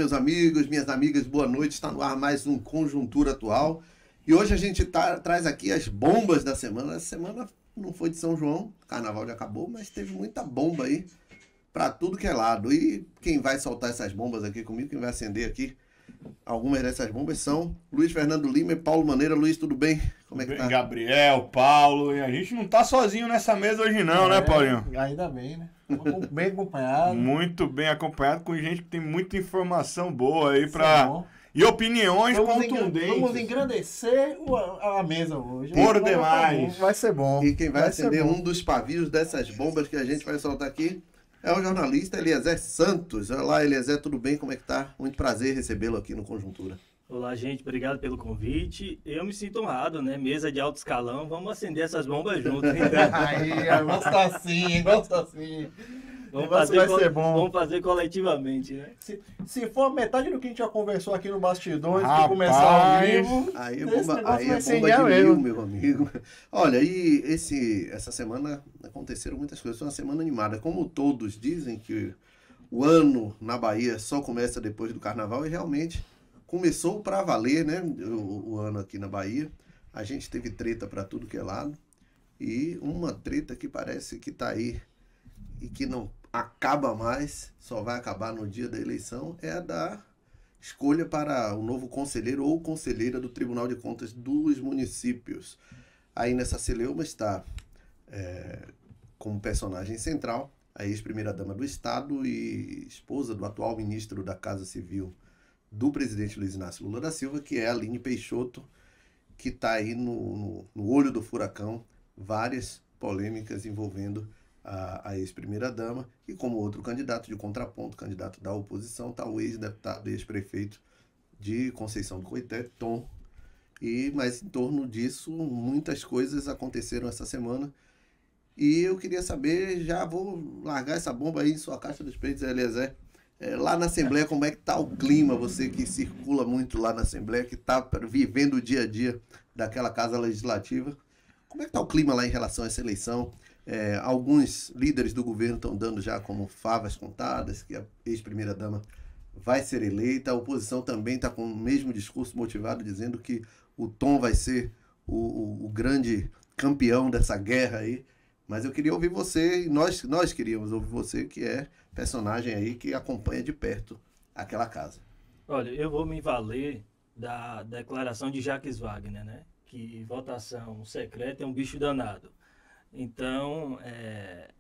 meus amigos, minhas amigas, boa noite. Está no ar mais um Conjuntura Atual. E hoje a gente traz aqui as bombas da semana. Essa semana não foi de São João, o carnaval já acabou, mas teve muita bomba aí para tudo que é lado. E quem vai soltar essas bombas aqui comigo, quem vai acender aqui algumas dessas bombas são Luiz Fernando Lima e Paulo Maneira. Luiz, tudo bem? Como é que tá? Gabriel, Paulo, e a gente não tá sozinho nessa mesa hoje não, né, Paulinho? Ainda bem, né? Bem acompanhado. Muito bem acompanhado, com gente que tem muita informação boa aí pra... E opiniões contundentes. Vamos engrandecer a mesa hoje. Por demais. Vai ser bom. E quem vai acender um dos pavios dessas bombas que a gente vai soltar aqui é o jornalista Eliezer Santos. Olá, Eliezer, tudo bem? Como é que tá? Muito prazer recebê-lo aqui no Conjuntura. Olá, gente. Obrigado pelo convite. Eu me sinto honrado, né? Mesa de alto escalão. Vamos acender essas bombas juntos. Aí, gosta assim, gosta assim. Vai ser bom. Vamos fazer coletivamente, né? Se for metade do que a gente já conversou aqui no bastidores, que começar ao vivo, aí é bomba de mil, meu amigo. Olha, e essa semana aconteceram muitas coisas. Foi uma semana animada. Como todos dizem que o ano na Bahia só começa depois do carnaval, e realmente começou para valer, né? O ano aqui na Bahia. A gente teve treta para tudo que é lado. E uma treta que parece que tá aí e que não acaba mais, só vai acabar no dia da eleição, é a da escolha para o novo conselheiro ou conselheira do Tribunal de Contas dos municípios. Aí nessa celeuma está como personagem central a ex-primeira-dama do Estado e esposa do atual ministro da Casa Civil do presidente Luiz Inácio Lula da Silva, que é a Aline Peixoto, que está aí no olho do furacão, várias polêmicas envolvendo a ex-primeira-dama, e como outro candidato de contraponto, candidato da oposição, está o ex-deputado e ex-prefeito de Conceição do Coité, Tom. Mas em torno disso, muitas coisas aconteceram essa semana. E eu queria saber, já vou largar essa bomba aí em sua caixa dos peitos, Eliezer. Lá na Assembleia, como é que está o clima? Você que circula muito lá na Assembleia, que está vivendo o dia a dia daquela casa legislativa. Como é que está o clima lá em relação a essa eleição? Alguns líderes do governo estão dando já como favas contadas, que a ex-primeira-dama vai ser eleita. A oposição também está com o mesmo discurso motivado, dizendo que o Tom vai ser o grande campeão dessa guerra aí. Mas eu queria ouvir você, e nós queríamos ouvir você, que é personagem aí que acompanha de perto aquela casa. Olha, eu vou me valer da declaração de Jacques Wagner, né? Que votação secreta é um bicho danado. Então,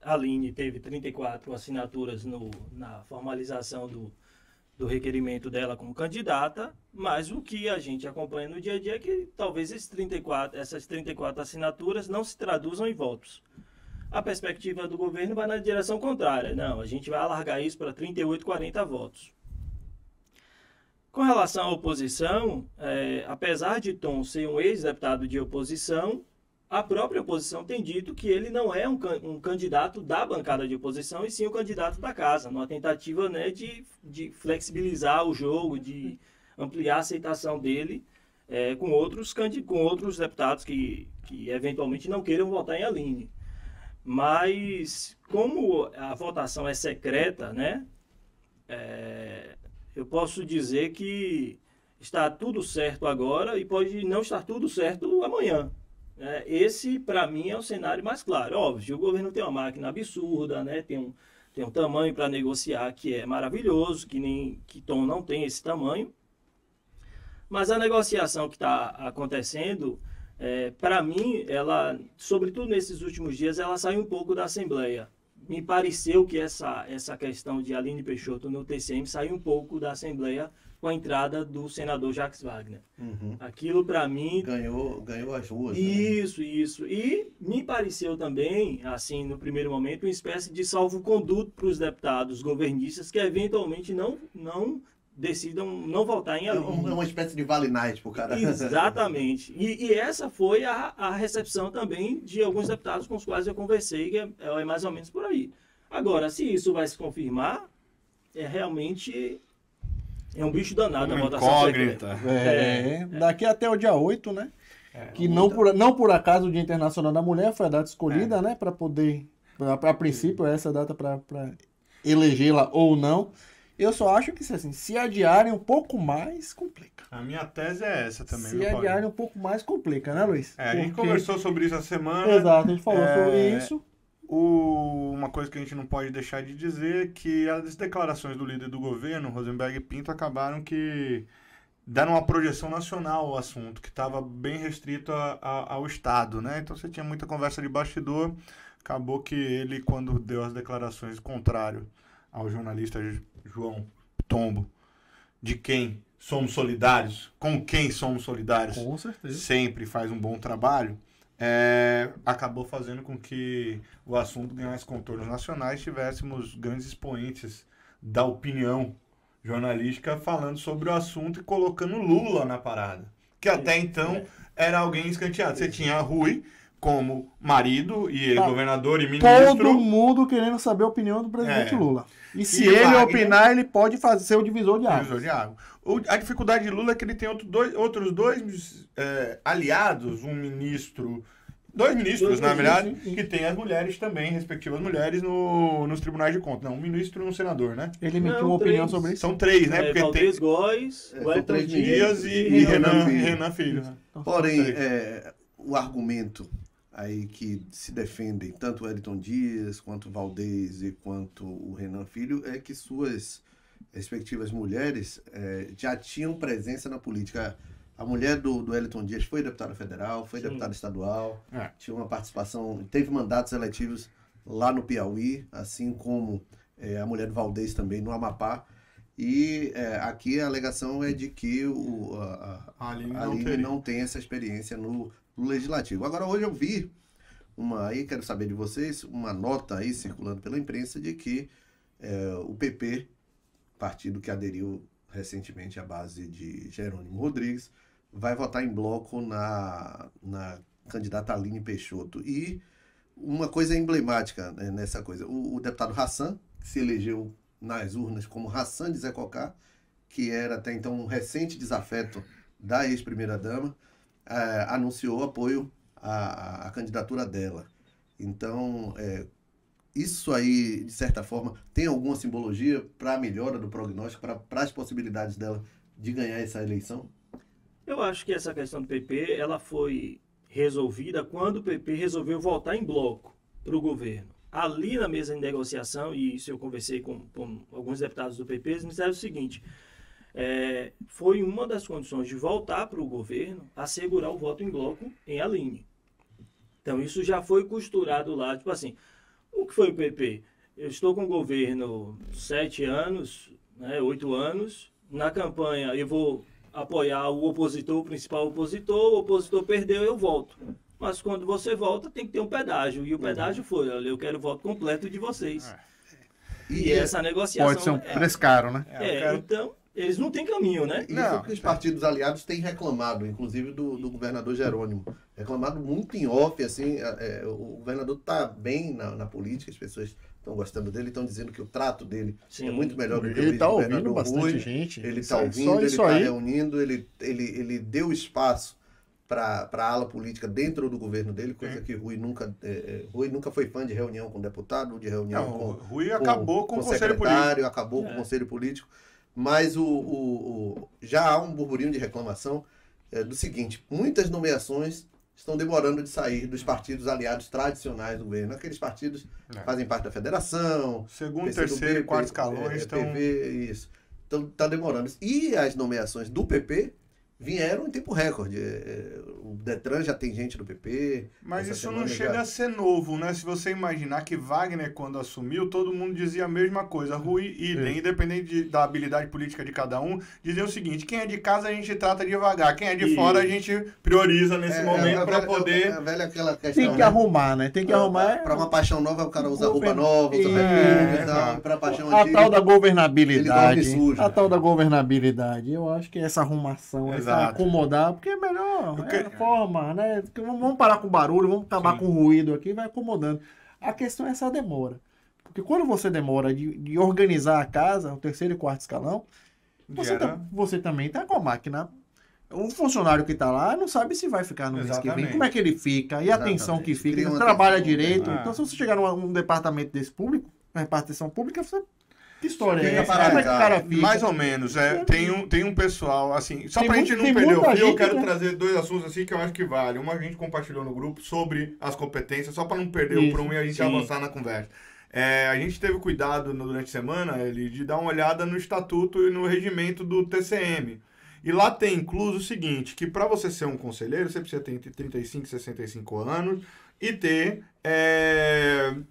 a Aline teve 34 assinaturas na formalização do requerimento dela como candidata, mas o que a gente acompanha no dia a dia é que talvez essas 34 assinaturas não se traduzam em votos. A perspectiva do governo vai na direção contrária. Não, a gente vai alargar isso para 38, 40 votos. Com relação à oposição, apesar de Tom ser um ex-deputado de oposição, a própria oposição tem dito que ele não é um candidato da bancada de oposição, e sim um candidato da casa, numa tentativa, né, de flexibilizar o jogo, de ampliar a aceitação dele com outros deputados que eventualmente não queiram votar em Aline. Mas, como a votação é secreta, né, eu posso dizer que está tudo certo agora e pode não estar tudo certo amanhã. Esse, para mim, é o cenário mais claro. Óbvio, o governo tem uma máquina absurda, né? Tem um tamanho para negociar que é maravilhoso, que Tom não tem esse tamanho. Mas a negociação que está acontecendo, para mim, ela, sobretudo nesses últimos dias, ela saiu um pouco da Assembleia. Me pareceu que essa questão de Aline Peixoto no TCM saiu um pouco da Assembleia com a entrada do senador Jacques Wagner. Uhum. Aquilo, para mim... Ganhou as ruas. Isso, né? Isso. E me pareceu também, assim, no primeiro momento, uma espécie de salvo-conduto para os deputados governistas que, eventualmente, não decidam não votar em Aline. É uma espécie de Vale Night pro cara. Exatamente. E essa foi a recepção também de alguns deputados com os quais eu conversei, que é mais ou menos por aí. Agora, se isso vai se confirmar, realmente... É um bicho danado a votação secreta. Daqui até o dia 8, né? Que não por acaso o Dia Internacional da Mulher foi a data escolhida, né? Para poder, a princípio, essa data para elegê-la ou não. Eu só acho que assim, se adiarem um pouco mais, complica. A minha tese é essa também. Se adiarem um pouco mais, complica, né, Luiz? A gente conversou sobre isso essa semana. Exato, a gente falou sobre isso. Uma coisa que a gente não pode deixar de dizer é que as declarações do líder do governo, Rosenberg e Pinto, acabaram que deram uma projeção nacional ao assunto, que estava bem restrito ao Estado, né? Então você tinha muita conversa de bastidor, acabou que ele, quando deu as declarações contrário ao jornalista João Tombo, de quem somos solidários, com quem somos solidários, com certeza, sempre faz um bom trabalho, acabou fazendo com que o assunto ganhasse contornos nacionais, tivéssemos grandes expoentes da opinião jornalística falando sobre o assunto e colocando Lula na parada, que até então era alguém escanteado. Você tinha Rui como marido e governador e ministro. Todo mundo querendo saber a opinião do presidente Lula. E se ele Wagner, opinar, ele pode ser o divisor de água. A dificuldade de Lula é que ele tem outros dois aliados, um ministro, dois ministros, na verdade, que tem as mulheres também, respectivas mulheres, nos tribunais de contas. Não, um ministro e um senador, né? Ele emitiu uma opinião sobre isso. São três, né? Porque Valdez Góes, Wellington Dias e Renan Filho. Porém, o argumento aí que se defendem, tanto o Wellington Dias, quanto o Valdez e quanto o Renan Filho, é que suas respectivas mulheres já tinham presença na política. A mulher do Wellington Dias foi deputada federal, foi deputada estadual, tinha uma participação, teve mandatos eletivos lá no Piauí, assim como a mulher do Valdez também no Amapá. E aqui a alegação é de que a Aline não tem essa experiência no legislativo. Agora, hoje eu vi aí quero saber de vocês, uma nota aí circulando pela imprensa de que o PP, partido que aderiu recentemente à base de Jerônimo Rodrigues, vai votar em bloco na candidata Aline Peixoto. E uma coisa emblemática nessa coisa, o deputado Hassan, que se elegeu nas urnas como Hassan de Zé Cocá, que era até então um recente desafeto da ex-primeira-dama, anunciou apoio à candidatura dela. Então, isso aí, de certa forma, tem alguma simbologia para a melhora do prognóstico, para as possibilidades dela de ganhar essa eleição? Eu acho que essa questão do PP ela foi resolvida quando o PP resolveu voltar em bloco para o governo. Ali na mesa de negociação, e isso eu conversei com alguns deputados do PP, eles me disseram o seguinte: foi uma das condições de voltar para o governo assegurar o voto em bloco em Aline. Então isso já foi costurado lá, tipo assim, o que foi o PP? Eu estou com o governo 7 anos, 8 anos, na campanha eu vou apoiar o opositor, o principal opositor, o opositor perdeu, eu volto. Mas quando você volta, tem que ter um pedágio. E o pedágio foi, olha, eu quero o voto completo de vocês. E essa negociação... Pode ser um preço caro, né? Então, eles não têm caminho, né? Isso é o que os partidos aliados têm reclamado, inclusive do governador Jerônimo. Reclamado muito em off, assim, o governador está bem na política, as pessoas estão gostando dele, estão dizendo que o trato dele é muito melhor do que o ele está ouvindo governador bastante Rui. gente. Ele está ouvindo, ele está reunindo, ele deu espaço para a ala política dentro do governo dele, coisa que Rui nunca foi fã de reunião com deputado, de reunião com Rui acabou com o conselho político. Acabou com o conselho político. Mas já há um burburinho de reclamação do seguinte: muitas nomeações estão demorando de sair dos partidos aliados tradicionais do governo. Aqueles partidos que fazem parte da federação. Segundo, terceiro e quarto escalões estão... isso. Então está demorando. E as nomeações do PP vieram em tempo recorde. O Detran já tem gente do PP. Mas isso não chega a ser novo, né? Se você imaginar que Wagner, quando assumiu, todo mundo dizia a mesma coisa. Rui, idem, independente da habilidade política de cada um, dizia o seguinte: quem é de casa a gente trata devagar, quem é de fora a gente prioriza nesse momento para poder... aquela questão, tem que arrumar, né? Tem que arrumar. Para uma paixão nova, o cara usa roupa nova, usa perfume e tal. Para paixão antiga, tal da governabilidade. Sujo, a tal da governabilidade. Eu acho que essa arrumação, acomodar, porque é melhor, a forma, né? Vamos parar com o barulho, vamos acabar com o ruído aqui, vai acomodando. A questão é essa demora. Porque quando você demora de organizar a casa, o terceiro e quarto escalão, você também está com a máquina. O funcionário que está lá não sabe se vai ficar no mês que vem, como é que ele fica, e a atenção que fica, ele trabalha direito. Então, se você chegar num departamento desse público, uma repartição pública, você Que história é Fica essa? paralisado. Como é que o cara fica? Mais ou menos. Tem um pessoal, assim... Só Tem pra muito- gente não tem perder o muita fio, eu gente, quero né? trazer 2 assuntos assim que eu acho que vale. Uma a gente compartilhou no grupo sobre as competências, só pra não perder o Isso, prumo e a gente sim. avançar na conversa. A gente teve cuidado durante a semana de dar uma olhada no estatuto e no regimento do TCM. E lá tem incluso o seguinte, que para você ser um conselheiro, você precisa ter entre 35 e 65 anos e ter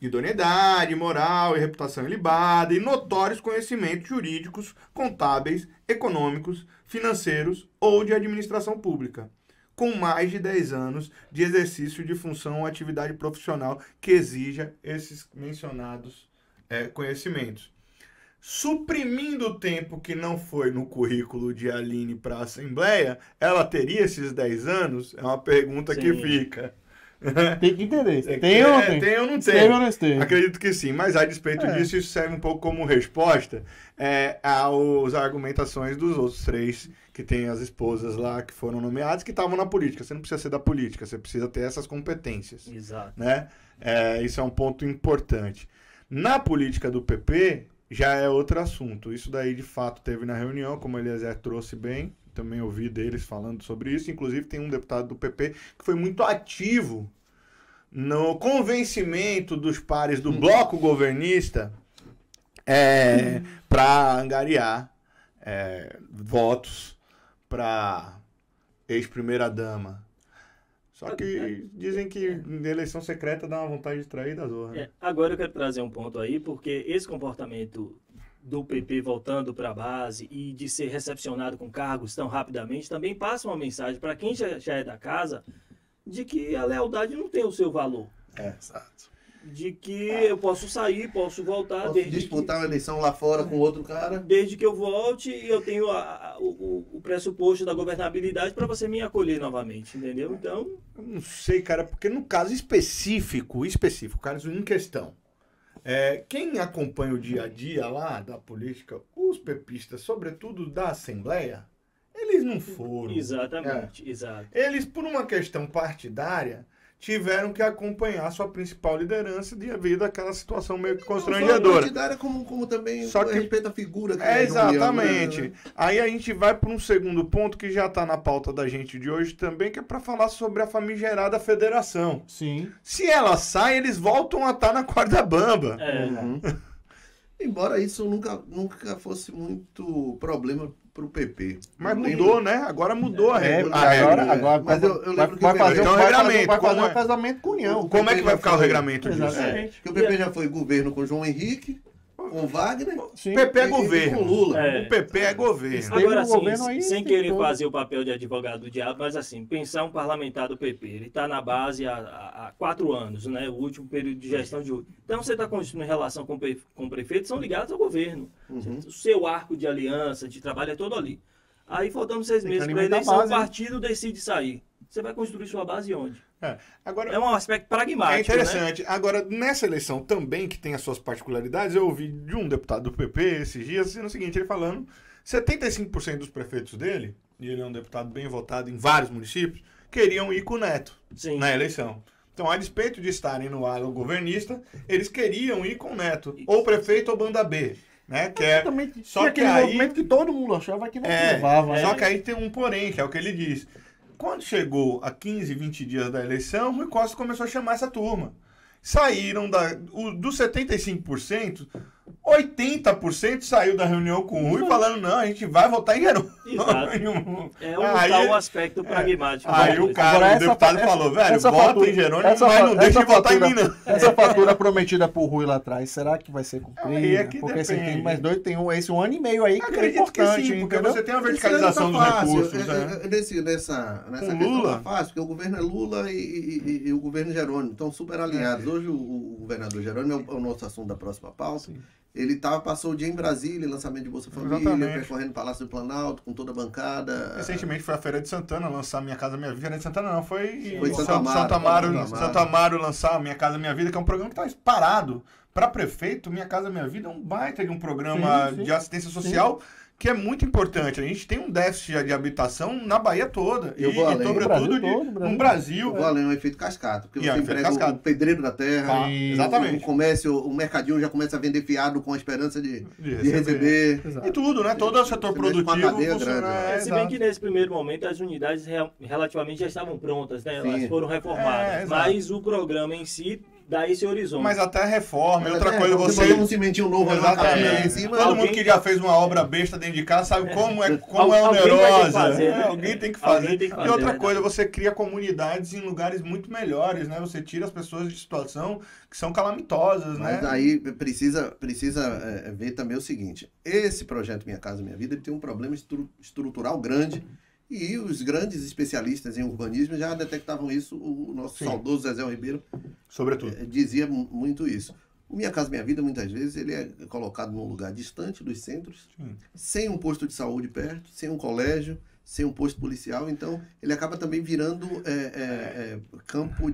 idoneidade, moral e reputação ilibada e notórios conhecimentos jurídicos, contábeis, econômicos, financeiros ou de administração pública, com mais de 10 anos de exercício de função ou atividade profissional que exija esses mencionados conhecimentos. Suprimindo o tempo que não foi no currículo de Aline para a Assembleia, ela teria esses 10 anos? É uma pergunta que fica. Tem que entender. Tem ou não tem? Tem ou não tem? Tem ou não tem? Acredito que sim, mas a despeito disso, isso serve um pouco como resposta às argumentações dos outros 3 que tem as esposas lá que foram nomeadas, que estavam na política. Você não precisa ser da política, você precisa ter essas competências. Exato. Né? Isso é um ponto importante. Na política do PP, já é outro assunto. Isso daí, de fato, teve na reunião, como o Eliezer trouxe bem. Também ouvi deles falando sobre isso. Inclusive, tem um deputado do PP que foi muito ativo no convencimento dos pares do bloco governista para angariar votos para ex-primeira-dama. Só que dizem que eleição secreta dá uma vontade de trair da zorra. Né? Agora eu quero trazer um ponto aí, porque esse comportamento do PP voltando para a base e de ser recepcionado com cargos tão rapidamente também passa uma mensagem para quem já é da casa de que a lealdade não tem o seu valor. Exato. De que eu posso sair, posso voltar. Posso disputar uma eleição lá fora com outro cara. Desde que eu volte, eu tenho o pressuposto da governabilidade para você me acolher novamente, entendeu? Então... Eu não sei, cara, porque no caso específico, caso em questão, quem acompanha o dia a dia lá da política, os pepistas, sobretudo da Assembleia, eles não foram. Exatamente, exato. Eles, por uma questão partidária, tiveram que acompanhar sua principal liderança devido àquela situação meio que constrangedora. Partidária como também Só que respeita a figura. Que exatamente. Né? Aí a gente vai para um segundo ponto que já está na pauta da gente de hoje também, que é para falar sobre a famigerada federação. Sim. Se ela sai, eles voltam a estar na corda bamba. Embora isso nunca fosse muito problema pro PP. Mas mudou, né? Agora mudou a regra. Agora mas eu lembro que vai fazer um regramento. Vai fazer um casamento com união. Como é que vai ficar o regramento disso? Exatamente. Porque o PP já foi governo com João Henrique, com Wagner. Sim. PP é governo. Com Lula. O PP é governo. Agora, no governo aí, sem tem querer todo. fazer o papel de advogado do diabo, mas assim, pensar um parlamentar do PP, ele está na base há 4 anos, né? O último período de gestão de hoje. Então, você está construindo relação com o prefeito, são ligados ao governo. O seu arco de aliança, de trabalho é todo ali. Aí, faltando 6 meses para a eleição, o partido decide sair. Você vai construir sua base onde? Agora, é um aspecto pragmático. É interessante. Né? Agora, nessa eleição também, que tem as suas particularidades, eu ouvi de um deputado do PP esses dias dizendo o seguinte, ele falando 75% dos prefeitos dele, e ele é um deputado bem votado em vários municípios, queriam ir com o Neto na eleição. Então, a despeito de estarem no alo governista, eles queriam ir com o Neto, ou prefeito ou banda B. Né? Só que aí movimento que todo mundo achava que não levava. Só que aí tem um porém, que é o que ele diz. Quando chegou a 15, 20 dias da eleição, Rui Costa começou a chamar essa turma. Saíram dos 75%, 80% saiu da reunião com o Rui falando, não, a gente vai votar em Jerônimo. É um aspecto pragmático. Aí o deputado falou, velho, vota em Jerônimo, mas não deixa de votar em mim, não. Essa fatura prometida por Rui lá atrás, será que vai ser cumprida? Porque você tem mais 2, tem esse 1 ano e meio aí que é importante. Sim, porque você tem uma verticalização dos recursos. Nessa questão tá fácil, porque o governo é Lula e o governo é Jerônimo, estão super alinhados. Hoje o governador Jerônimo é o nosso assunto da próxima pauta. Sim. Ele passou o dia em Brasília, lançamento de Bolsa Família, percorrendo o Palácio do Planalto, com toda a bancada. Recentemente foi a Feira de Santana lançar Minha Casa Minha Vida. Feira de Santana não, foi Santo Amaro lançar Minha Casa Minha Vida, que é um programa que está parado. Para prefeito, Minha Casa Minha Vida é um baita de um programa de assistência social que é muito importante. A gente tem um déficit de habitação na Bahia toda. Eu vou além. Sobretudo no Brasil. Eu vou além, é um efeito cascata. Porque você emprega o pedreiro da terra, exatamente. O comércio, o mercadinho já começa a vender fiado com a esperança de receber. E tudo, né? Todo o setor produtivo funciona. Se bem que nesse primeiro momento as unidades relativamente já estavam prontas, né? Elas foram reformadas. Mas o programa em si dá esse horizonte. Mas até reforma, e outra coisa, você botar um cimentinho novo em cima. Todo mundo que já fez uma obra besta dentro de casa sabe como é onerosa. Alguém tem que fazer. E outra coisa, você cria comunidades em lugares muito melhores, né? Você tira as pessoas de situação que são calamitosas, né? Mas aí precisa ver também o seguinte: esse projeto Minha Casa Minha Vida, ele tem um problema estrutural grande. E os grandes especialistas em urbanismo já detectavam isso. O nosso saudoso Zezé Ribeiro, sobretudo, dizia muito isso. O Minha Casa Minha Vida, muitas vezes, ele é colocado num lugar distante dos centros, sem um posto de saúde perto, sem um colégio, sem um posto policial. Então, ele acaba também virando campo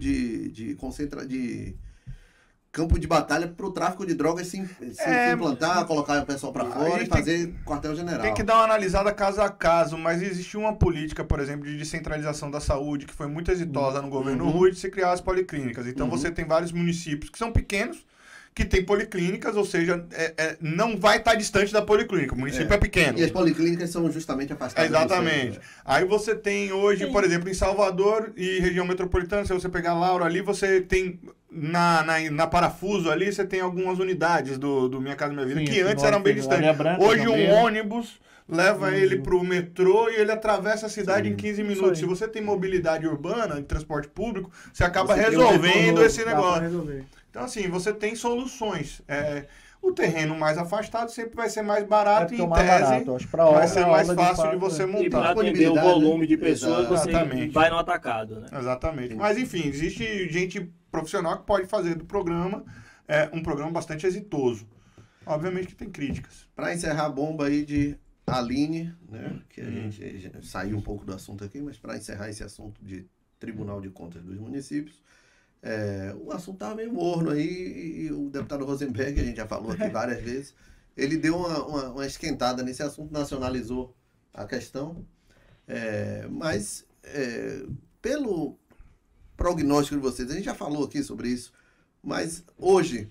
campo de batalha para o tráfico de drogas se implantar, colocar o pessoal para fora e fazer quartel-general. Tem que dar uma analisada caso a caso, mas existe uma política, por exemplo, de descentralização da saúde, que foi muito exitosa no governo Rui, de se criar as policlínicas. Então você tem vários municípios que são pequenos, que tem policlínicas, ou seja, não vai estar distante da policlínica, o município é pequeno. E as policlínicas são justamente afastadas. Exatamente. Aí você tem hoje, por exemplo, em Salvador e região metropolitana, se você pegar Laura ali, você tem na Parafuso ali, você tem algumas unidades do Minha Casa Minha Vida, que antes eram bem distantes. Hoje um ônibus leva ele para o metrô e ele atravessa a cidade em 15 minutos. Se você tem mobilidade urbana, de transporte público, você acaba resolvendo esse negócio. Então, assim, você tem soluções. O terreno mais afastado sempre vai ser mais barato e, em tese, vai ser mais fácil de você montar. E para atender o volume de pessoas, você vai no atacado, né? Exatamente. Mas, enfim, existe gente profissional que pode fazer do programa um programa bastante exitoso. Obviamente que tem críticas. Para encerrar a bomba aí de Aline, né, que a gente saiu um pouco do assunto aqui, mas para encerrar esse assunto de Tribunal de Contas dos Municípios, o assunto estava meio morno aí, e o deputado Rosenberg, a gente já falou aqui várias vezes, ele deu uma esquentada nesse assunto, nacionalizou a questão, mas pelo prognóstico de vocês, a gente já falou aqui sobre isso, mas hoje,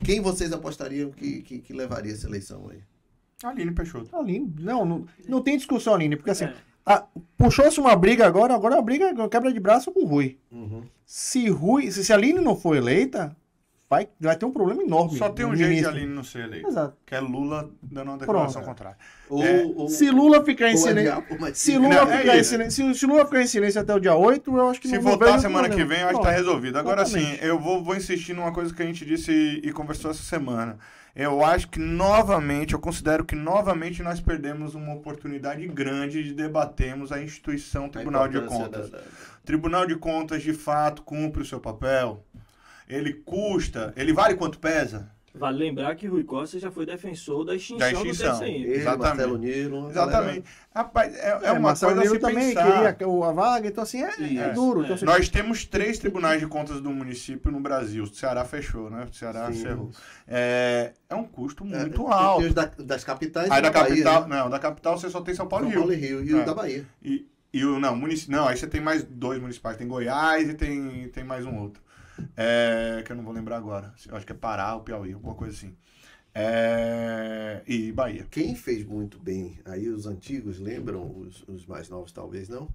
quem vocês apostariam que levaria essa eleição aí? Aline Peixoto. Aline, não tem discussão, Aline, porque assim, puxou-se uma briga agora é uma briga, quebra de braço com o Rui. Se a Aline não for eleita, vai ter um problema enorme. Só tem um jeito de Aline não ser eleita. Exato. Que é Lula dando uma declaração contrária. Se Lula ficar em silêncio. Se Lula ficar em silêncio até o dia 8, eu acho que se votar semana que vem, eu acho que tá resolvido. Agora sim, eu vou insistir numa coisa que a gente disse e conversou essa semana. Eu acho que eu considero que novamente nós perdemos uma oportunidade grande de debatermos a instituição Tribunal de Contas. O Tribunal de Contas, de fato, cumpre o seu papel. Ele vale quanto pesa? Vale lembrar que Rui Costa já foi defensor da extinção do TCM. Exatamente. Marcelo Nilo. Exatamente. Rapaz, uma Marcelo coisa a Nilo se também pensar. queria a vaga, então assim, duro. Então, assim, nós temos 3 tribunais de contas do município no Brasil. O Ceará fechou, né? O Ceará cerrou. É um custo muito alto. E os das capitais aí da capital, Bahia, né? Não, da capital você só tem São Paulo e Rio. E o da Bahia. Não, aí você tem mais 2 municipais. Tem Goiás e tem mais um outro. Que eu não vou lembrar agora. Eu acho que é Pará ou Piauí, alguma coisa assim. E Bahia. Quem fez muito bem, aí os antigos lembram, os mais novos talvez não,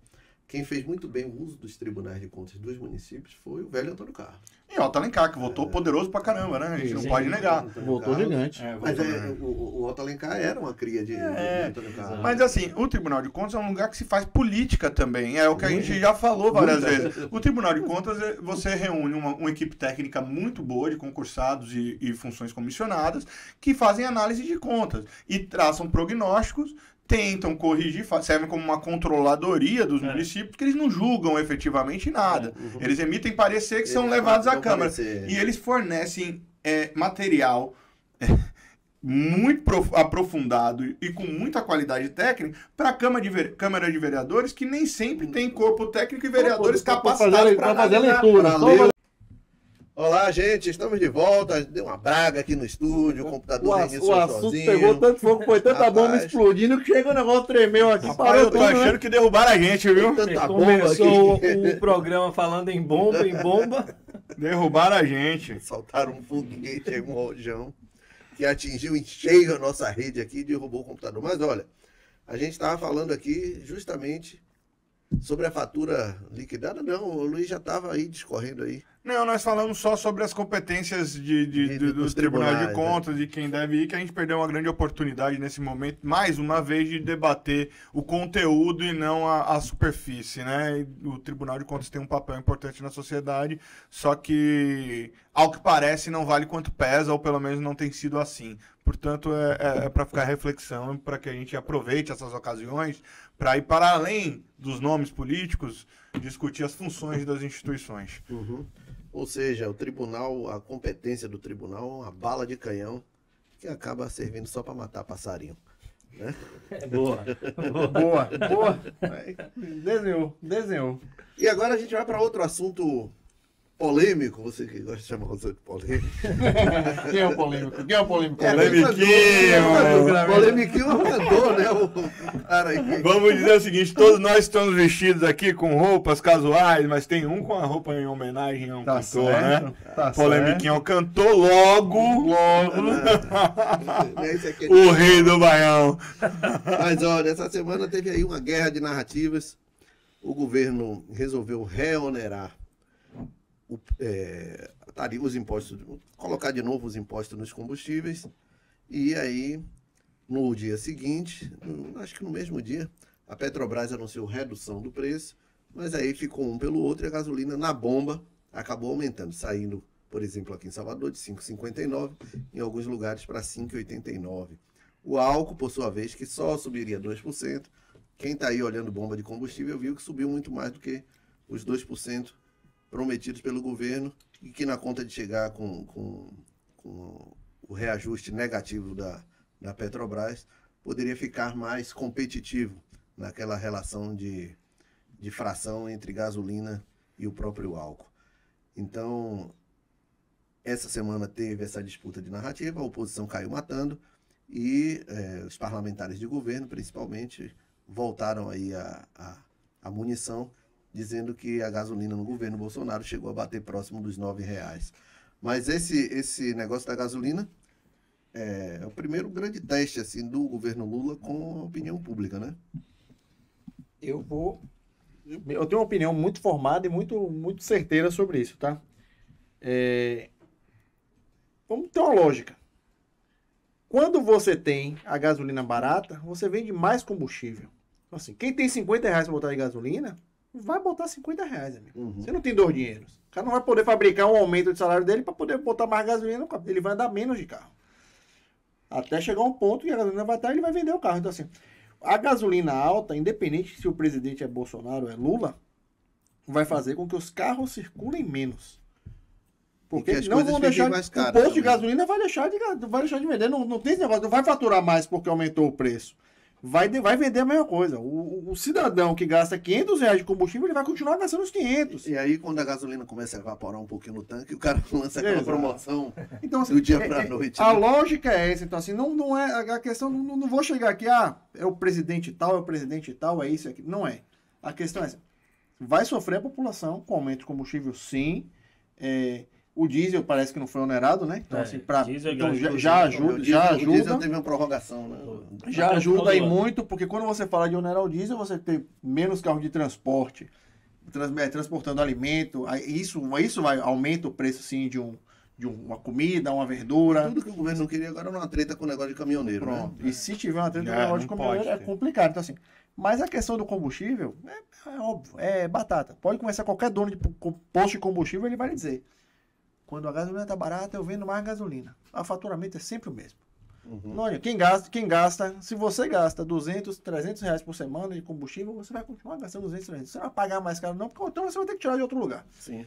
quem fez muito bem o uso dos tribunais de contas dos municípios foi o velho Antônio Carlos. E Otto Alencar, que votou poderoso pra caramba, né? A gente não pode negar. Votou gigante. Mas o Otto Alencar era uma cria de Antônio Carlos. Mas assim, o Tribunal de Contas é um lugar que se faz política também. É o que a gente já falou várias vezes. O Tribunal de Contas, você reúne uma equipe técnica muito boa de concursados e funções comissionadas que fazem análise de contas e traçam prognósticos, tentam corrigir, servem como uma controladoria dos municípios, porque eles não julgam efetivamente nada. Eles emitem parecer que são levados à Câmara. E eles fornecem material muito aprofundado e com muita qualidade técnica para a Câmara de Vereadores, que nem sempre tem corpo técnico e vereadores capacitados para fazer a leitura. Olá, gente, estamos de volta. Deu uma braga aqui no estúdio, o computador reiniciou sozinho. O assunto pegou tanto fogo, foi tanta bomba explodindo que chega o negócio tremeu aqui. Rapaz, eu tô achando que derrubaram a gente, viu? Tanta começou o programa falando em bomba. Derrubaram a gente. Soltaram um foguete, um rojão, que atingiu em cheio a nossa rede aqui e derrubou o computador. Mas olha, a gente estava falando aqui justamente sobre a fatura liquidada. Não, o Luiz já estava aí discorrendo aí. Não, nós falamos só sobre as competências dos tribunais de contas, de quem deve ir, que a gente perdeu uma grande oportunidade nesse momento, mais uma vez, de debater o conteúdo e não a superfície, né? O Tribunal de Contas tem um papel importante na sociedade, só que, ao que parece, não vale quanto pesa, ou pelo menos não tem sido assim. Portanto, é para ficar reflexão, para que a gente aproveite essas ocasiões para ir para além dos nomes políticos, discutir as funções das instituições. Uhum. Ou seja, o tribunal, a competência do tribunal é uma bala de canhão que acaba servindo só para matar passarinho. Né? Boa. Desenhou. E agora a gente vai para outro assunto polêmico, você que gosta de chamar o assunto polêmico. Quem é o polêmico? Polemiquinho mandou, né? O cara aqui. Vamos dizer o seguinte, todos nós estamos vestidos aqui com roupas casuais, mas tem um com a roupa em homenagem a um cantor, certo, né? Polemiquinho é o cantor, logo. O rei do Baião. Mas olha, essa semana teve aí uma guerra de narrativas. O governo resolveu reonerar os impostos, colocar de novo os impostos nos combustíveis, e aí no dia seguinte, acho que no mesmo dia, a Petrobras anunciou redução do preço, mas aí ficou um pelo outro e a gasolina na bomba acabou aumentando, saindo, por exemplo, aqui em Salvador de 5,59, em alguns lugares para 5,89. O álcool, por sua vez, que só subiria 2%, quem está aí olhando bomba de combustível viu que subiu muito mais do que os 2% prometidos pelo governo e que na conta de chegar com o reajuste negativo da Petrobras, poderia ficar mais competitivo naquela relação de fração entre gasolina e o próprio álcool. Então, essa semana teve essa disputa de narrativa, a oposição caiu matando e os parlamentares de governo, principalmente, voltaram aí a munição, dizendo que a gasolina no governo Bolsonaro chegou a bater próximo dos R$9. Mas esse negócio da gasolina é o primeiro grande teste assim, do governo Lula com a opinião pública, né? Eu tenho uma opinião muito formada e muito certeira sobre isso, tá? Vamos ter uma lógica. Quando você tem a gasolina barata, você vende mais combustível. Assim, quem tem R$50 para botar de gasolina, vai botar R$50, amigo. Uhum. Você não tem 2 dinheiros. O cara não vai poder fabricar um aumento de salário dele para poder botar mais gasolina no carro. Ele vai andar menos de carro. Até chegar um ponto que a gasolina vai estar e ele vai vender o carro. Então, assim, a gasolina alta, independente se o presidente é Bolsonaro ou é Lula, vai fazer com que os carros circulem menos. Porque não vão deixar mais caro. O posto de gasolina vai deixar de vender. Não tem esse negócio, não vai faturar mais porque aumentou o preço. Vai vender a mesma coisa. O cidadão que gasta R$500 de combustível, ele vai continuar gastando os 500. E aí, quando a gasolina começa a evaporar um pouquinho no tanque, o cara lança aquela promoção então, assim, do dia para a noite. A lógica é essa. Então, assim, não é a questão. Não vou chegar aqui, é o presidente tal, é isso, é aquilo. Não é. A questão é essa. Vai sofrer a população com aumento de combustível, sim. O diesel parece que não foi onerado, né? Então, assim, já ajuda. O diesel teve uma prorrogação, né? Já ajuda aí muito, porque quando você fala de onerar o diesel, você tem menos carro de transporte, transportando alimento. Isso aumenta o preço, sim, de uma comida, uma verdura. Tudo que o governo não queria agora é uma treta com o negócio de caminhoneiro. Pronto. Né? E se tiver uma treta com o negócio de caminhoneiro, é complicado. Então, assim, mas a questão do combustível é óbvio, é batata. Pode começar qualquer dono de posto de combustível, ele vai lhe dizer. Quando a gasolina está barata, eu vendo mais gasolina. O faturamento é sempre o mesmo. Uhum. Olha, quem gasta, se você gasta R$200, R$300 por semana de combustível, você vai continuar gastando R$200, R$300. Você não vai pagar mais caro não, porque então você vai ter que tirar de outro lugar. Sim.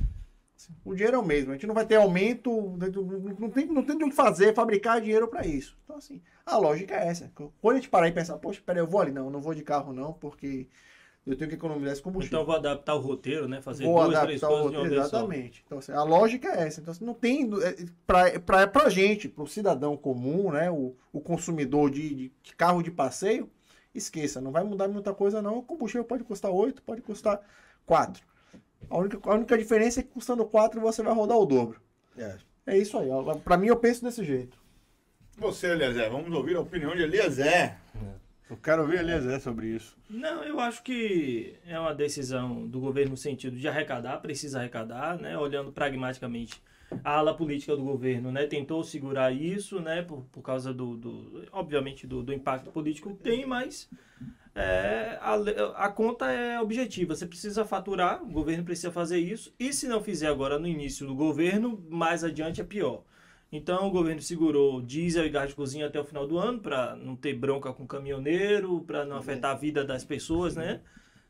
O dinheiro é o mesmo. A gente não vai ter aumento, não tem de onde fazer, fabricar dinheiro para isso. Então, assim, a lógica é essa. Quando a gente parar e pensar, poxa, peraí, eu vou ali. Não vou de carro não, porque eu tenho que economizar esse combustível. Então, vou adaptar o roteiro, né? Fazer duas, três coisas de uma vez só. Exatamente. Então, assim, a lógica é essa. Então, assim, não tem... Pra gente, pro cidadão comum, né? O consumidor de carro de passeio, esqueça, não vai mudar muita coisa, não. O combustível pode custar 8, pode custar 4. A única diferença é que custando 4 você vai rodar o dobro. É isso aí. Pra mim, eu penso desse jeito. Você, Eliezer, vamos ouvir a opinião de Eliezer. Eu quero ouvir Eliezer sobre isso. Não, eu acho que é uma decisão do governo no sentido de arrecadar, precisa arrecadar, né? Olhando pragmaticamente, a ala política do governo, né? Tentou segurar isso, né? Por causa obviamente, do impacto político que tem, mas a conta é objetiva. Você precisa faturar, o governo precisa fazer isso, e se não fizer agora no início do governo, mais adiante é pior. Então, o governo segurou diesel e gás de cozinha até o final do ano, para não ter bronca com o caminhoneiro, para não afetar a vida das pessoas, né?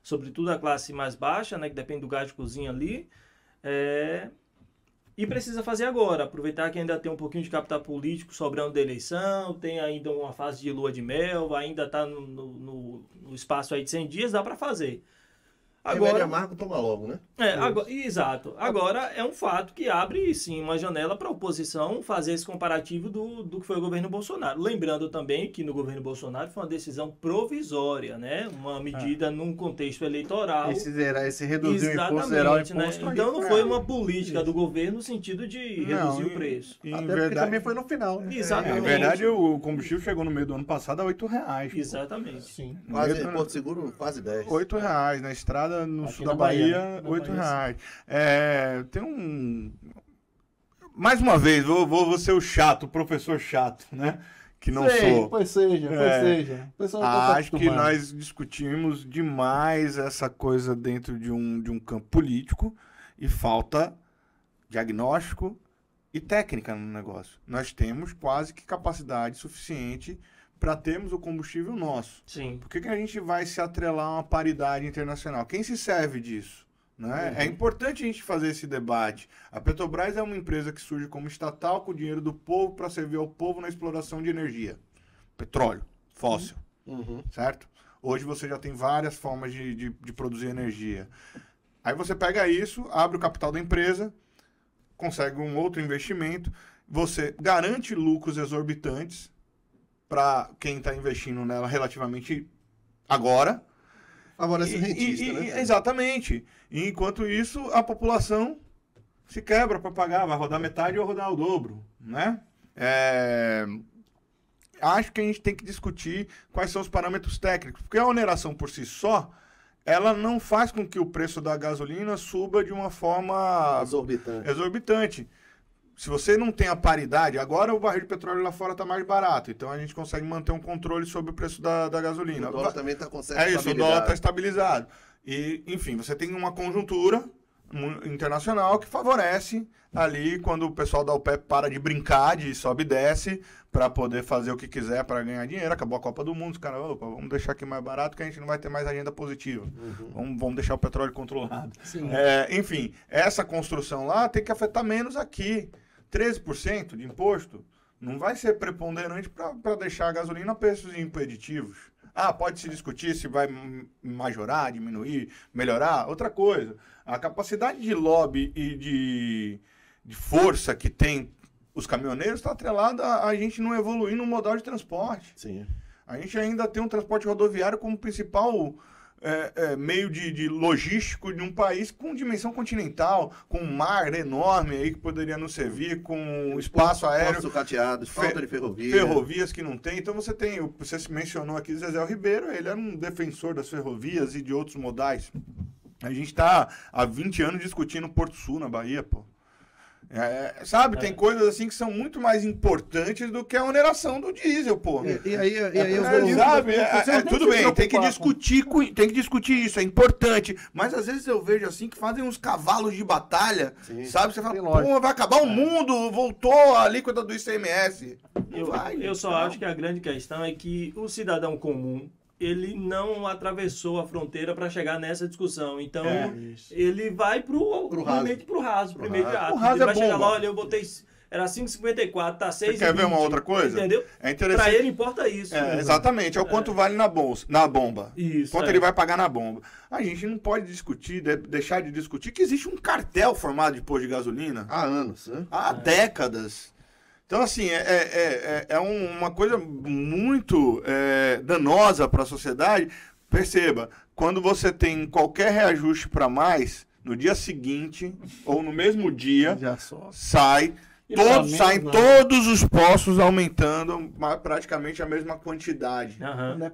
Sobretudo a classe mais baixa, né? Que depende do gás de cozinha ali. E precisa fazer agora, aproveitar que ainda tem um pouquinho de capital político sobrando da eleição, tem ainda uma fase de lua de mel, ainda está no espaço aí de 100 dias, dá para fazer. Agora, Marco toma logo, né? Exato. Agora é um fato que abre, sim, uma janela para a oposição fazer esse comparativo do que foi o governo Bolsonaro. Lembrando também que no governo Bolsonaro foi uma decisão provisória, né? Uma medida num contexto eleitoral. Esse reduzir o imposto, zerar o imposto. Né? Então não foi uma política do governo no sentido de reduzir o preço. Até porque também foi no final, né? Exatamente. Na verdade, o combustível chegou no meio do ano passado a R$8. Exatamente. Sim. Quase, Porto Seguro, quase 10. R$8. Na estrada, no aqui sul da na Bahia, R$8. Tem Mais uma vez, vou ser o chato, o professor chato, né? Que não sou. Pois seja. Acho que nós discutimos demais essa coisa dentro de um campo político e falta diagnóstico e técnica no negócio. Nós temos quase que capacidade suficiente para termos o combustível nosso. Sim. Por que a gente vai se atrelar a uma paridade internacional? Quem se serve disso? Né? É importante a gente fazer esse debate. A Petrobras é uma empresa que surge como estatal com o dinheiro do povo para servir ao povo na exploração de energia. Petróleo, fóssil, certo? Hoje você já tem várias formas de produzir energia. Aí você pega isso, abre o capital da empresa, consegue um outro investimento, você garante lucros exorbitantes para quem está investindo nela relativamente agora. Favorece o rentista, né? Exatamente. E enquanto isso, a população se quebra para pagar, vai rodar metade ou rodar o dobro, né? Acho que a gente tem que discutir quais são os parâmetros técnicos, porque a oneração por si só, ela não faz com que o preço da gasolina suba de uma forma exorbitante. Se você não tem a paridade, agora o barril de petróleo lá fora está mais barato, então a gente consegue manter um controle sobre o preço da gasolina. O dólar também está com certa estabilidade. O dólar está estabilizado. E, enfim, você tem uma conjuntura internacional que favorece ali quando o pessoal da OPEP para de brincar, de sobe e desce, para poder fazer o que quiser para ganhar dinheiro. Acabou a Copa do Mundo, os caras, vamos deixar aqui mais barato que a gente não vai ter mais agenda positiva. Vamos deixar o petróleo controlado. Enfim, essa construção lá tem que afetar menos aqui. 13% de imposto não vai ser preponderante para deixar a gasolina a preços impeditivos. Pode se discutir se vai majorar, diminuir, melhorar, outra coisa. A capacidade de lobby e de força que tem os caminhoneiros está atrelada a gente não evoluir no modal de transporte. Sim. A gente ainda tem um transporte rodoviário como principal meio de logístico de um país com dimensão continental, com um mar enorme aí que poderia nos servir, com espaço aéreo. Sucateados, falta de ferrovia. Ferrovias que não tem. Então você mencionou aqui Zezé Ribeiro, ele era um defensor das ferrovias e de outros modais. A gente está há 20 anos discutindo Porto Sul na Bahia, pô. Tem coisas assim que são muito mais importantes do que a oneração do diesel, pô. E aí eu vou... tudo bem, tem que discutir isso, é importante. Mas às vezes eu vejo assim que fazem uns cavalos de batalha, sabe? Você fala, pô, vai acabar o mundo, voltou a alíquota do ICMS. Eu só acho que a grande questão é que o cidadão comum, ele não atravessou a fronteira para chegar nessa discussão. Então, ele vai pro raso. Primeiro, o raso ele vai chegar lá, olha, eu botei era 5,54, tá 6,20. Você quer ver uma outra coisa? Entendeu? É interessante. Pra ele importa isso. Exatamente, é o quanto vale na bomba. Isso. Quanto ele vai pagar na bomba. A gente não pode discutir, deixar de discutir que existe um cartel formado de posto de gasolina. Há anos, né? Há décadas. Então, assim, é uma coisa muito danosa para a sociedade. Perceba, quando você tem qualquer reajuste para mais, no dia seguinte, ou no mesmo dia, saem todos os postos aumentando praticamente a mesma quantidade.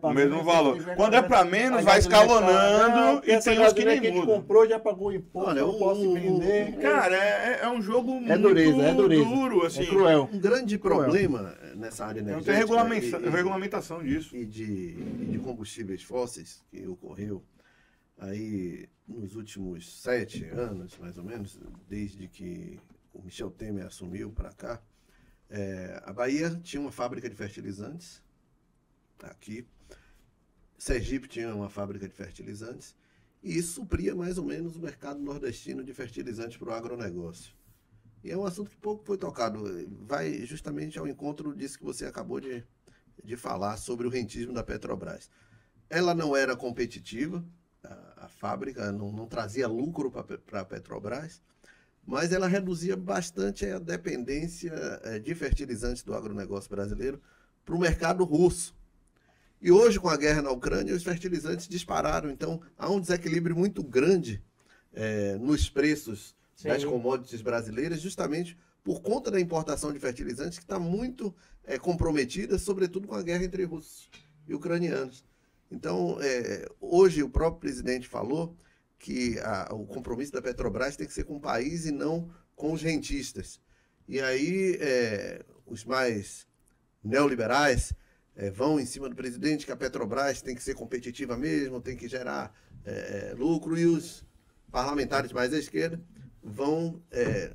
O mesmo valor. Quando é para menos, vai escalonando e tem uns que nem mudam. A gente comprou, já pagou imposto, eu não posso vender. Cara, é um jogo muito duro, assim. É cruel. Um grande problema nessa área energética. Não tem regulamentação disso. E de combustíveis fósseis que ocorreu aí nos últimos 7 anos, mais ou menos, desde que o Michel Temer assumiu para cá. A Bahia tinha uma fábrica de fertilizantes aqui. Sergipe tinha uma fábrica de fertilizantes. E isso supria mais ou menos o mercado nordestino de fertilizantes para o agronegócio. E é um assunto que pouco foi tocado. Vai justamente ao encontro disso que você acabou de falar sobre o rentismo da Petrobras. Ela não era competitiva, a fábrica não trazia lucro para a Petrobras, mas ela reduzia bastante a dependência de fertilizantes do agronegócio brasileiro para o mercado russo. E hoje, com a guerra na Ucrânia, os fertilizantes dispararam. Então, há um desequilíbrio muito grande nos preços das commodities brasileiras, justamente por conta da importação de fertilizantes, que está muito comprometida, sobretudo com a guerra entre russos e ucranianos. Então, hoje o próprio presidente falou que o compromisso da Petrobras tem que ser com o país e não com os rentistas. E aí os mais neoliberais vão em cima do presidente que a Petrobras tem que ser competitiva mesmo, tem que gerar lucro, e os parlamentares mais à esquerda vão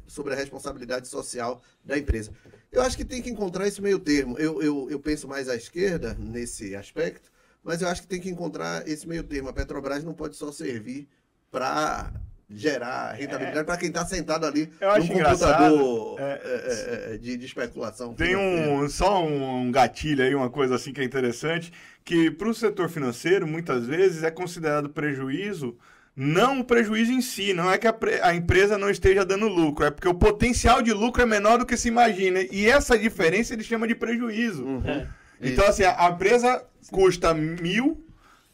sobre a responsabilidade social da empresa. Eu acho que tem que encontrar esse meio termo. Eu penso mais à esquerda nesse aspecto, mas eu acho que tem que encontrar esse meio termo. A Petrobras não pode só servir para gerar rentabilidade para quem está sentado ali no computador de especulação. Tem só um gatilho aí, uma coisa assim que é interessante, que para o setor financeiro, muitas vezes, é considerado prejuízo, não o prejuízo em si, não é que a empresa não esteja dando lucro, é porque o potencial de lucro é menor do que se imagina, e essa diferença ele chama de prejuízo. Então, assim, a empresa custa 1.000,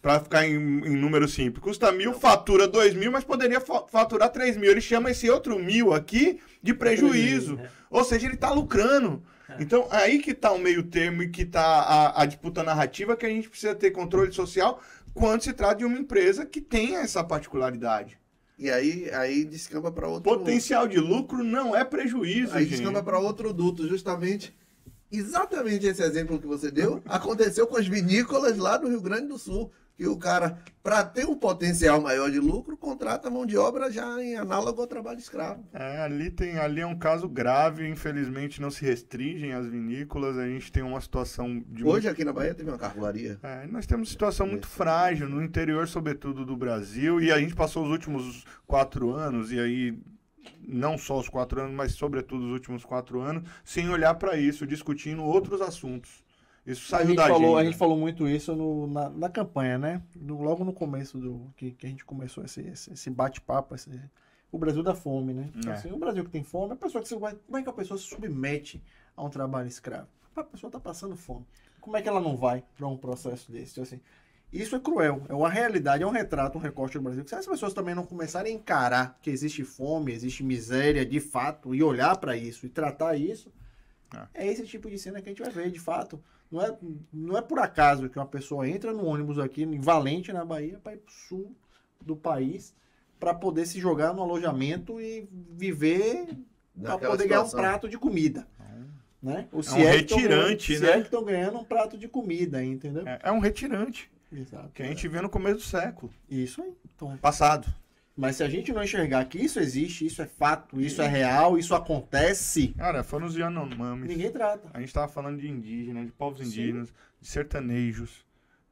para ficar em número simples, custa 1.000, fatura 2.000, mas poderia faturar 3.000. Ele chama esse outro 1.000 aqui de prejuízo. Ou seja, ele está lucrando. Então, é aí que está o meio termo e que está a disputa narrativa, que a gente precisa ter controle social quando se trata de uma empresa que tem essa particularidade. E aí descamba para outro... Potencial de lucro não é prejuízo, Aí descamba para outro duto, justamente... Exatamente esse exemplo que você deu aconteceu com as vinícolas lá do Rio Grande do Sul. Que o cara, para ter um potencial maior de lucro, contrata mão de obra já em análogo ao trabalho escravo. Ali é um caso grave, infelizmente não se restringem as vinícolas, a gente tem uma situação de... Hoje aqui na Bahia teve uma carvularia. Nós temos uma situação muito frágil, no interior sobretudo do Brasil, e a gente passou os últimos 4 anos, e aí não só os 4 anos, mas sobretudo os últimos 4 anos, sem olhar para isso, discutindo outros assuntos. Isso saiu da agenda. A gente falou muito isso na campanha, né? Logo no começo que a gente começou esse bate-papo, o Brasil da fome, né? Então, assim, o Brasil que tem fome, como é que a pessoa se submete a um trabalho escravo? A pessoa está passando fome. Como é que ela não vai para um processo desse? Então, assim, isso é cruel, é uma realidade, é um retrato, um recorte do Brasil. Se as pessoas também não começarem a encarar que existe fome, existe miséria de fato, e olhar para isso e tratar isso, é esse tipo de cena que a gente vai ver, de fato. Não é por acaso que uma pessoa entra no ônibus aqui em Valente, na Bahia, para ir para o sul do país, para poder se jogar no alojamento e viver, para poder ganhar um prato de comida. Né? Um retirante, né? Se é que estão ganhando um prato de comida, entendeu? É um retirante. Exato. Que a gente vê no começo do século. Isso aí. Então, passado. Mas se a gente não enxergar que isso existe, isso é fato, isso é real, isso acontece... Cara, foram os Yanomamis. Ninguém trata. A gente tava falando de indígenas, de povos indígenas, de sertanejos,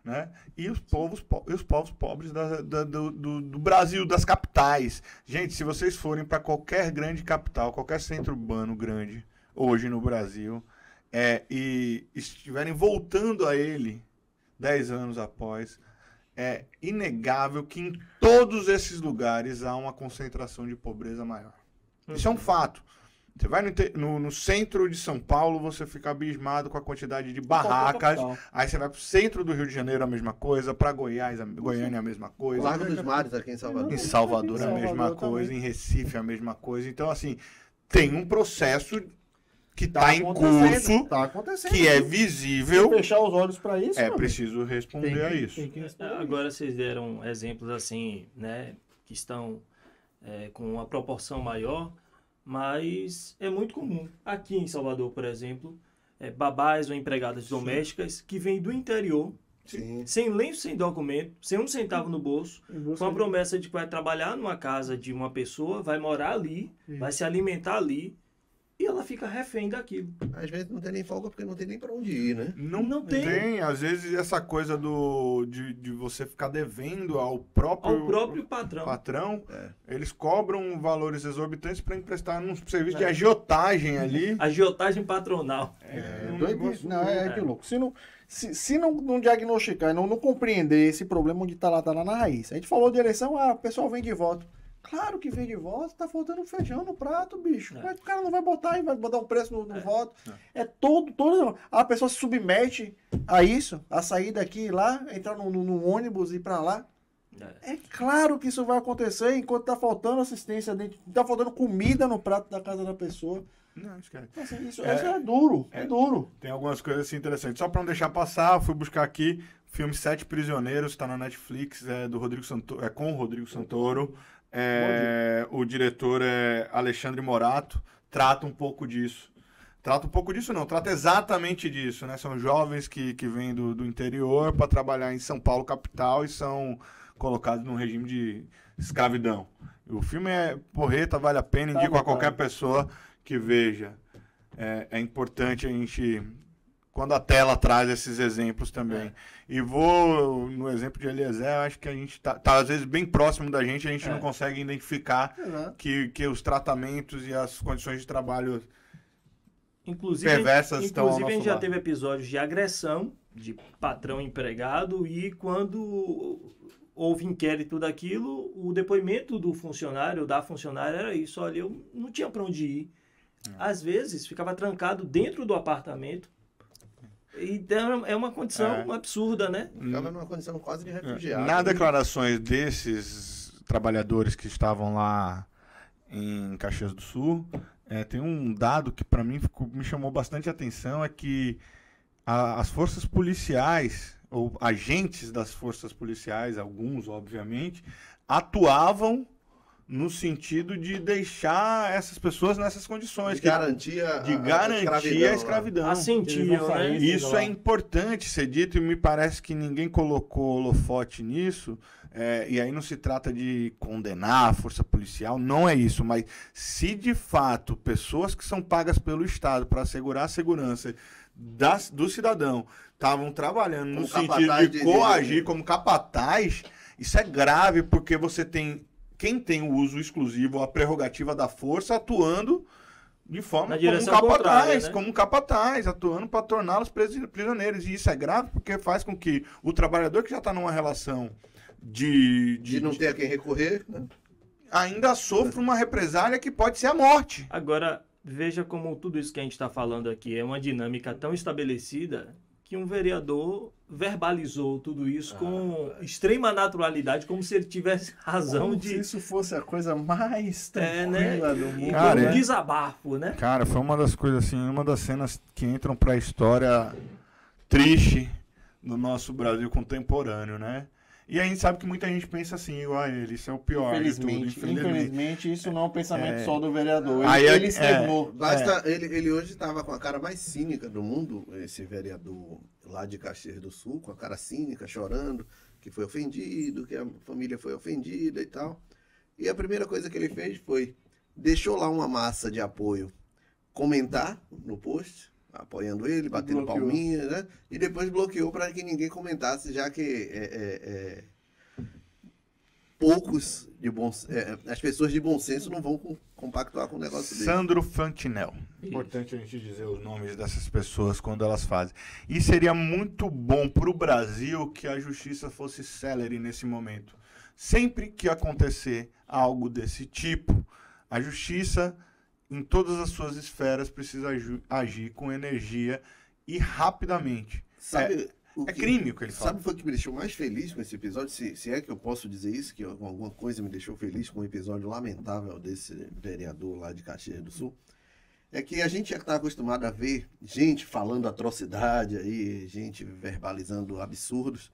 né? E os povos pobres do Brasil, das capitais. Gente, se vocês forem para qualquer grande capital, qualquer centro urbano grande, hoje no Brasil, e estiverem voltando a ele 10 anos após, é inegável que em todos esses lugares há uma concentração de pobreza maior. Isso é um fato. Você vai no centro de São Paulo, você fica abismado com a quantidade de barracas. Aí você vai pro centro do Rio de Janeiro, a mesma coisa. Pra Goiânia, a mesma coisa. Largo dos Mares, aqui em Salvador. Em Salvador, a mesma coisa. Em Recife, a mesma coisa. Então, assim, tem um processo que está em curso, que é visível. Tem que fechar os olhos para isso. É preciso responder a isso. Agora vocês deram exemplos assim, né, que estão com uma proporção maior, mas é muito comum. Aqui em Salvador, por exemplo, babás ou empregadas domésticas que vêm do interior, sem lenço, sem documento, sem um centavo no bolso, com a promessa de que vai trabalhar numa casa de uma pessoa, vai morar ali, vai se alimentar ali, e ela fica refém daquilo. Às vezes não tem nem folga porque não tem nem para onde ir, né? Não tem. Às vezes essa coisa de você ficar devendo ao próprio patrão. Eles cobram valores exorbitantes para emprestar num serviço de agiotagem ali. Agiotagem patronal. Que louco. Se não diagnosticar e não compreender esse problema onde tá lá na raiz. A gente falou de eleição, o pessoal vem de voto. Claro que vem de voto, tá faltando feijão no prato, bicho. O cara não vai botar e vai botar um preço no voto. A pessoa se submete a isso, a sair daqui e lá, entrar no ônibus e ir pra lá. É claro que isso vai acontecer enquanto tá faltando assistência dentro, tá faltando comida no prato da casa da pessoa. Não, esquece. Isso é duro, é duro. Tem algumas coisas assim interessantes. Só pra não deixar passar, eu fui buscar aqui filme Sete Prisioneiros, tá na Netflix, do Rodrigo Santoro, com o Rodrigo Santoro. O diretor é Alexandre Morato, trata um pouco disso. Trata exatamente disso, né? São jovens que vêm do interior para trabalhar em São Paulo, capital, e são colocados num regime de escravidão. O filme é porreta, vale a pena, indico a qualquer pessoa que veja. É importante a gente, quando a tela traz esses exemplos também. E vou no exemplo de Eliezer, acho que a gente tá às vezes bem próximo da gente, a gente não consegue identificar que os tratamentos e as condições de trabalho perversas estão ao nosso a gente já lado. teve episódios de agressão de patrão empregado, e quando houve inquérito daquilo, o depoimento do funcionário ou da funcionária era isso: olha, eu não tinha para onde ir. Às vezes ficava trancado dentro do apartamento. Então é uma condição absurda, né? Ficava numa condição quase de refugiado. Nas declarações desses trabalhadores que estavam lá em Caxias do Sul, tem um dado que para mim me chamou bastante atenção, é que as forças policiais, ou agentes das forças policiais, alguns obviamente, atuavam no sentido de deixar essas pessoas nessas condições. De garantir a escravidão. Assentiam, né? Isso é importante ser dito, e me parece que ninguém colocou holofote nisso. E aí não se trata de condenar a força policial, não é isso. Mas se de fato pessoas que são pagas pelo Estado para assegurar a segurança do cidadão estavam trabalhando no sentido de coagir como capataz, isso é grave, porque você tem quem tem o uso exclusivo, a prerrogativa da força, atuando de forma como um capataz, atuando para torná-los prisioneiros. E isso é grave porque faz com que o trabalhador que já está numa relação de não ter a quem recorrer, né, ainda sofra uma represália que pode ser a morte. Agora, veja como tudo isso que a gente está falando aqui é uma dinâmica tão estabelecida que um vereador verbalizou tudo isso com extrema naturalidade, como se ele tivesse razão se isso fosse a coisa mais tranquila do mundo. Um desabafo, né? Cara, foi uma das coisas assim, uma das cenas que entram para a história triste do nosso Brasil contemporâneo, né? E a gente sabe que muita gente pensa assim, igual a ele, isso é o pior de tudo, infelizmente, isso não é um pensamento só do vereador. Ele estagnou. Ele hoje estava com a cara mais cínica do mundo, esse vereador lá de Caxias do Sul, com a cara cínica, chorando, que foi ofendido, que a família foi ofendida e tal. E a primeira coisa que ele fez foi, deixou lá uma massa de apoio comentar no post, apoiando ele, batendo palminha, né? E depois bloqueou para que ninguém comentasse, já que poucos de bom, as pessoas de bom senso não vão compactuar com o negócio dele. Sandro Fantinel. Importante a gente dizer os nomes dessas pessoas quando elas fazem. E seria muito bom para o Brasil que a justiça fosse célere nesse momento. Sempre que acontecer algo desse tipo, a justiça, em todas as suas esferas, precisa agir com energia e rapidamente. Sabe... crime o que ele fala. Sabe o que me deixou mais feliz com esse episódio? Se é que eu posso dizer isso, que alguma coisa me deixou feliz com um episódio lamentável desse vereador lá de Caxias do Sul, é que a gente já está acostumado a ver gente falando atrocidade aí, gente verbalizando absurdos,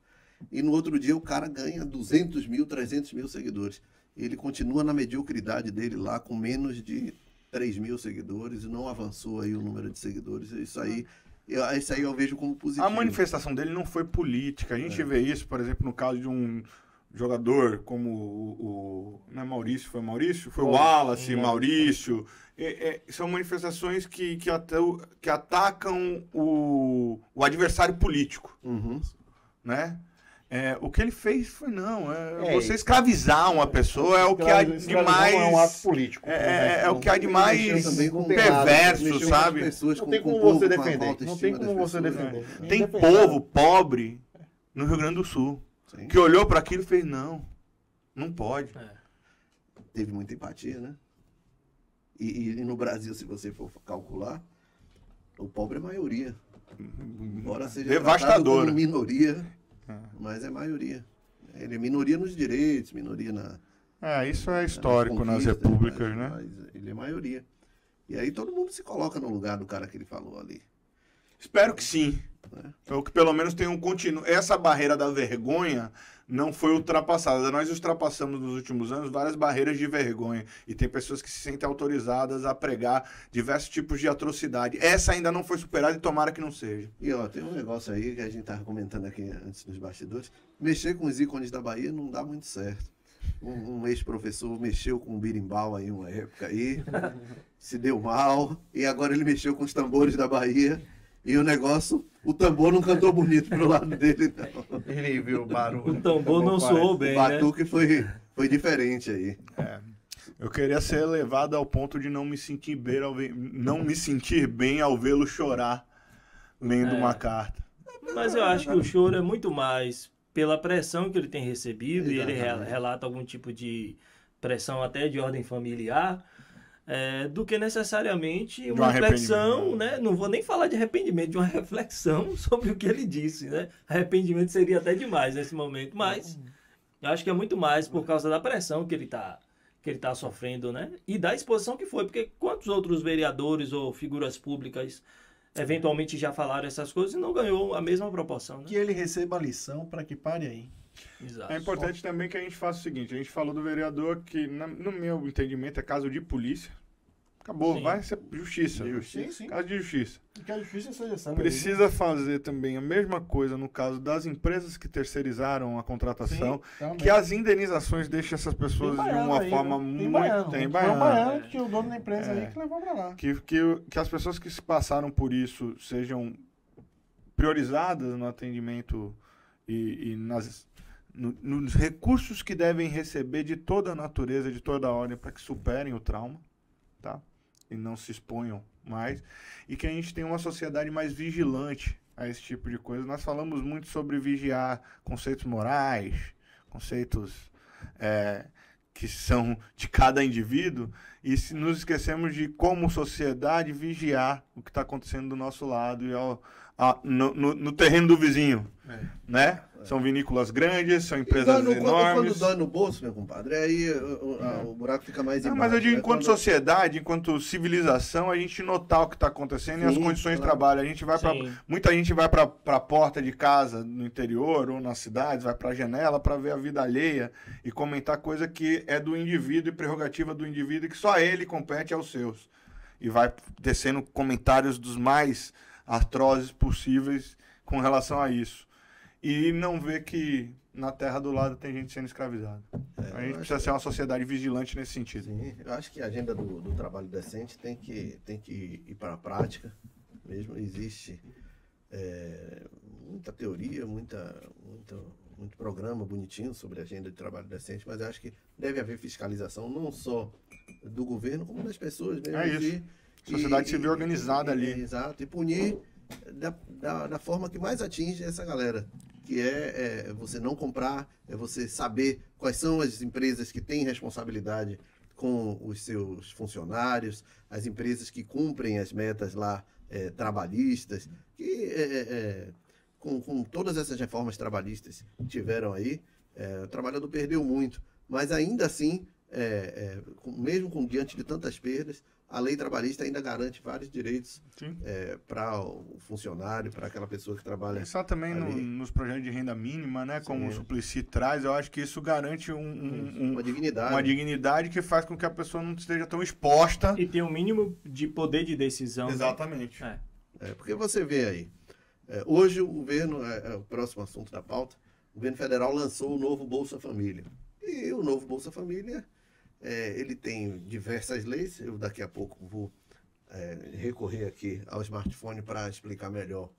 e no outro dia o cara ganha 200 mil, 300 mil seguidores. Ele continua na mediocridade dele lá com menos de 3 mil seguidores e não avançou aí o número de seguidores. Isso aí eu vejo como positivo. A manifestação dele não foi política. A gente vê isso, por exemplo, no caso de um jogador como não é Maurício, foi Maurício? Foi o Wallace, Maurício. São manifestações que atacam o adversário político. Né? O que ele fez foi você escravizar uma pessoa é o que há de mais... é um ato político. É o que há de mais perverso, sabe? Não tem como você defender. Não tem como você defender. Tem povo pobre no Rio Grande do Sul que olhou para aquilo e fez, não pode. Teve muita empatia, né? E no Brasil, se você for calcular, o pobre é maioria. Embora seja devastador, como minoria... Mas é maioria. Ele é minoria nos direitos, minoria na... isso é histórico nas repúblicas, né? Mas ele é maioria. E aí todo mundo se coloca no lugar do cara que ele falou ali. Espero que sim. Ou que pelo menos tenha essa barreira da vergonha não foi ultrapassada. Nós ultrapassamos nos últimos anos várias barreiras de vergonha. E tem pessoas que se sentem autorizadas a pregar diversos tipos de atrocidade. Essa ainda não foi superada e tomara que não seja. E tem um negócio aí que a gente estava comentando aqui antes nos bastidores. Mexer com os ícones da Bahia não dá muito certo. Um ex-professor mexeu com o birimbau aí uma época aí, se deu mal. E agora ele mexeu com os tambores da Bahia. E o negócio, o tambor não cantou bonito pro lado dele, não. Ele viu o barulho. O tambor não soou bem, o batuque foi diferente aí. Eu queria ser levado ao ponto de não me sentir bem ao vê-lo chorar lendo uma carta. Mas eu acho que o choro é muito mais pela pressão que ele tem recebido, e ele relata algum tipo de pressão até de ordem familiar, do que necessariamente uma reflexão, né? Não vou nem falar de arrependimento, de uma reflexão sobre o que ele disse, né? Arrependimento seria até demais nesse momento, mas eu acho que é muito mais por causa da pressão que ele tá sofrendo, né? E da exposição que foi, porque quantos outros vereadores ou figuras públicas eventualmente já falaram essas coisas e não ganhou a mesma proporção, né? Que ele receba a lição para que pare aí. Exato. É importante também que a gente faça o seguinte, a gente falou do vereador que, no meu entendimento, é caso de polícia. Acabou, vai ser justiça. Sim. Caso de justiça. Que a justiça seja sábia. Precisa fazer também a mesma coisa no caso das empresas que terceirizaram a contratação, que as indenizações deixem essas pessoas de uma forma muito... Tem baiano que o dono da empresa aí que levou pra lá. Que as pessoas que se passaram por isso sejam priorizadas no atendimento e nos recursos que devem receber de toda a natureza, de toda a ordem, para que superem o trauma, tá? E não se exponham mais. E que a gente tenha uma sociedade mais vigilante a esse tipo de coisa. Nós falamos muito sobre vigiar conceitos morais, conceitos que são de cada indivíduo, e nos esquecemos de, como sociedade, vigiar o que está acontecendo do nosso lado e no terreno do vizinho, né? São vinícolas grandes, são empresas enormes. Quando dói no bolso, meu compadre, aí o buraco fica mais embaixo. Mas eu digo, enquanto sociedade, enquanto civilização, a gente notar o que está acontecendo e as condições de trabalho. A gente vai muita gente vai para a porta de casa no interior ou nas cidades, vai para a janela para ver a vida alheia e comentar coisa que é do indivíduo e prerrogativa do indivíduo, e que só ele compete aos seus. E vai descendo comentários dos mais atrozes possíveis com relação a isso. E não vê que na terra do lado tem gente sendo escravizada. A gente precisa ser uma sociedade vigilante nesse sentido. Sim, eu acho que a agenda do trabalho decente tem que ir para a prática mesmo. Existe muita teoria, muito muito programa bonitinho sobre agenda de trabalho decente, mas eu acho que deve haver fiscalização não só do governo, como das pessoas mesmo. É isso. Sociedade civil organizada ali. Exato, e punir da forma que mais atinge essa galera, que é você não comprar, é você saber quais são as empresas que têm responsabilidade com os seus funcionários, as empresas que cumprem as metas lá trabalhistas, que com todas essas reformas trabalhistas que tiveram aí, o trabalhador perdeu muito, mas ainda assim, mesmo diante de tantas perdas, a lei trabalhista ainda garante vários direitos para o funcionário, para aquela pessoa que trabalha. Pensar também nos projetos de renda mínima, né? Como o Suplicy traz, eu acho que isso garante uma dignidade que faz com que a pessoa não esteja tão exposta. E tem um mínimo de poder de decisão. Exatamente. Né? Porque você vê aí, hoje o governo, o próximo assunto da pauta, o governo federal lançou o novo Bolsa Família. E o novo Bolsa Família, ele tem diversas leis. Eu daqui a pouco vou recorrer aqui ao smartphone para explicar melhor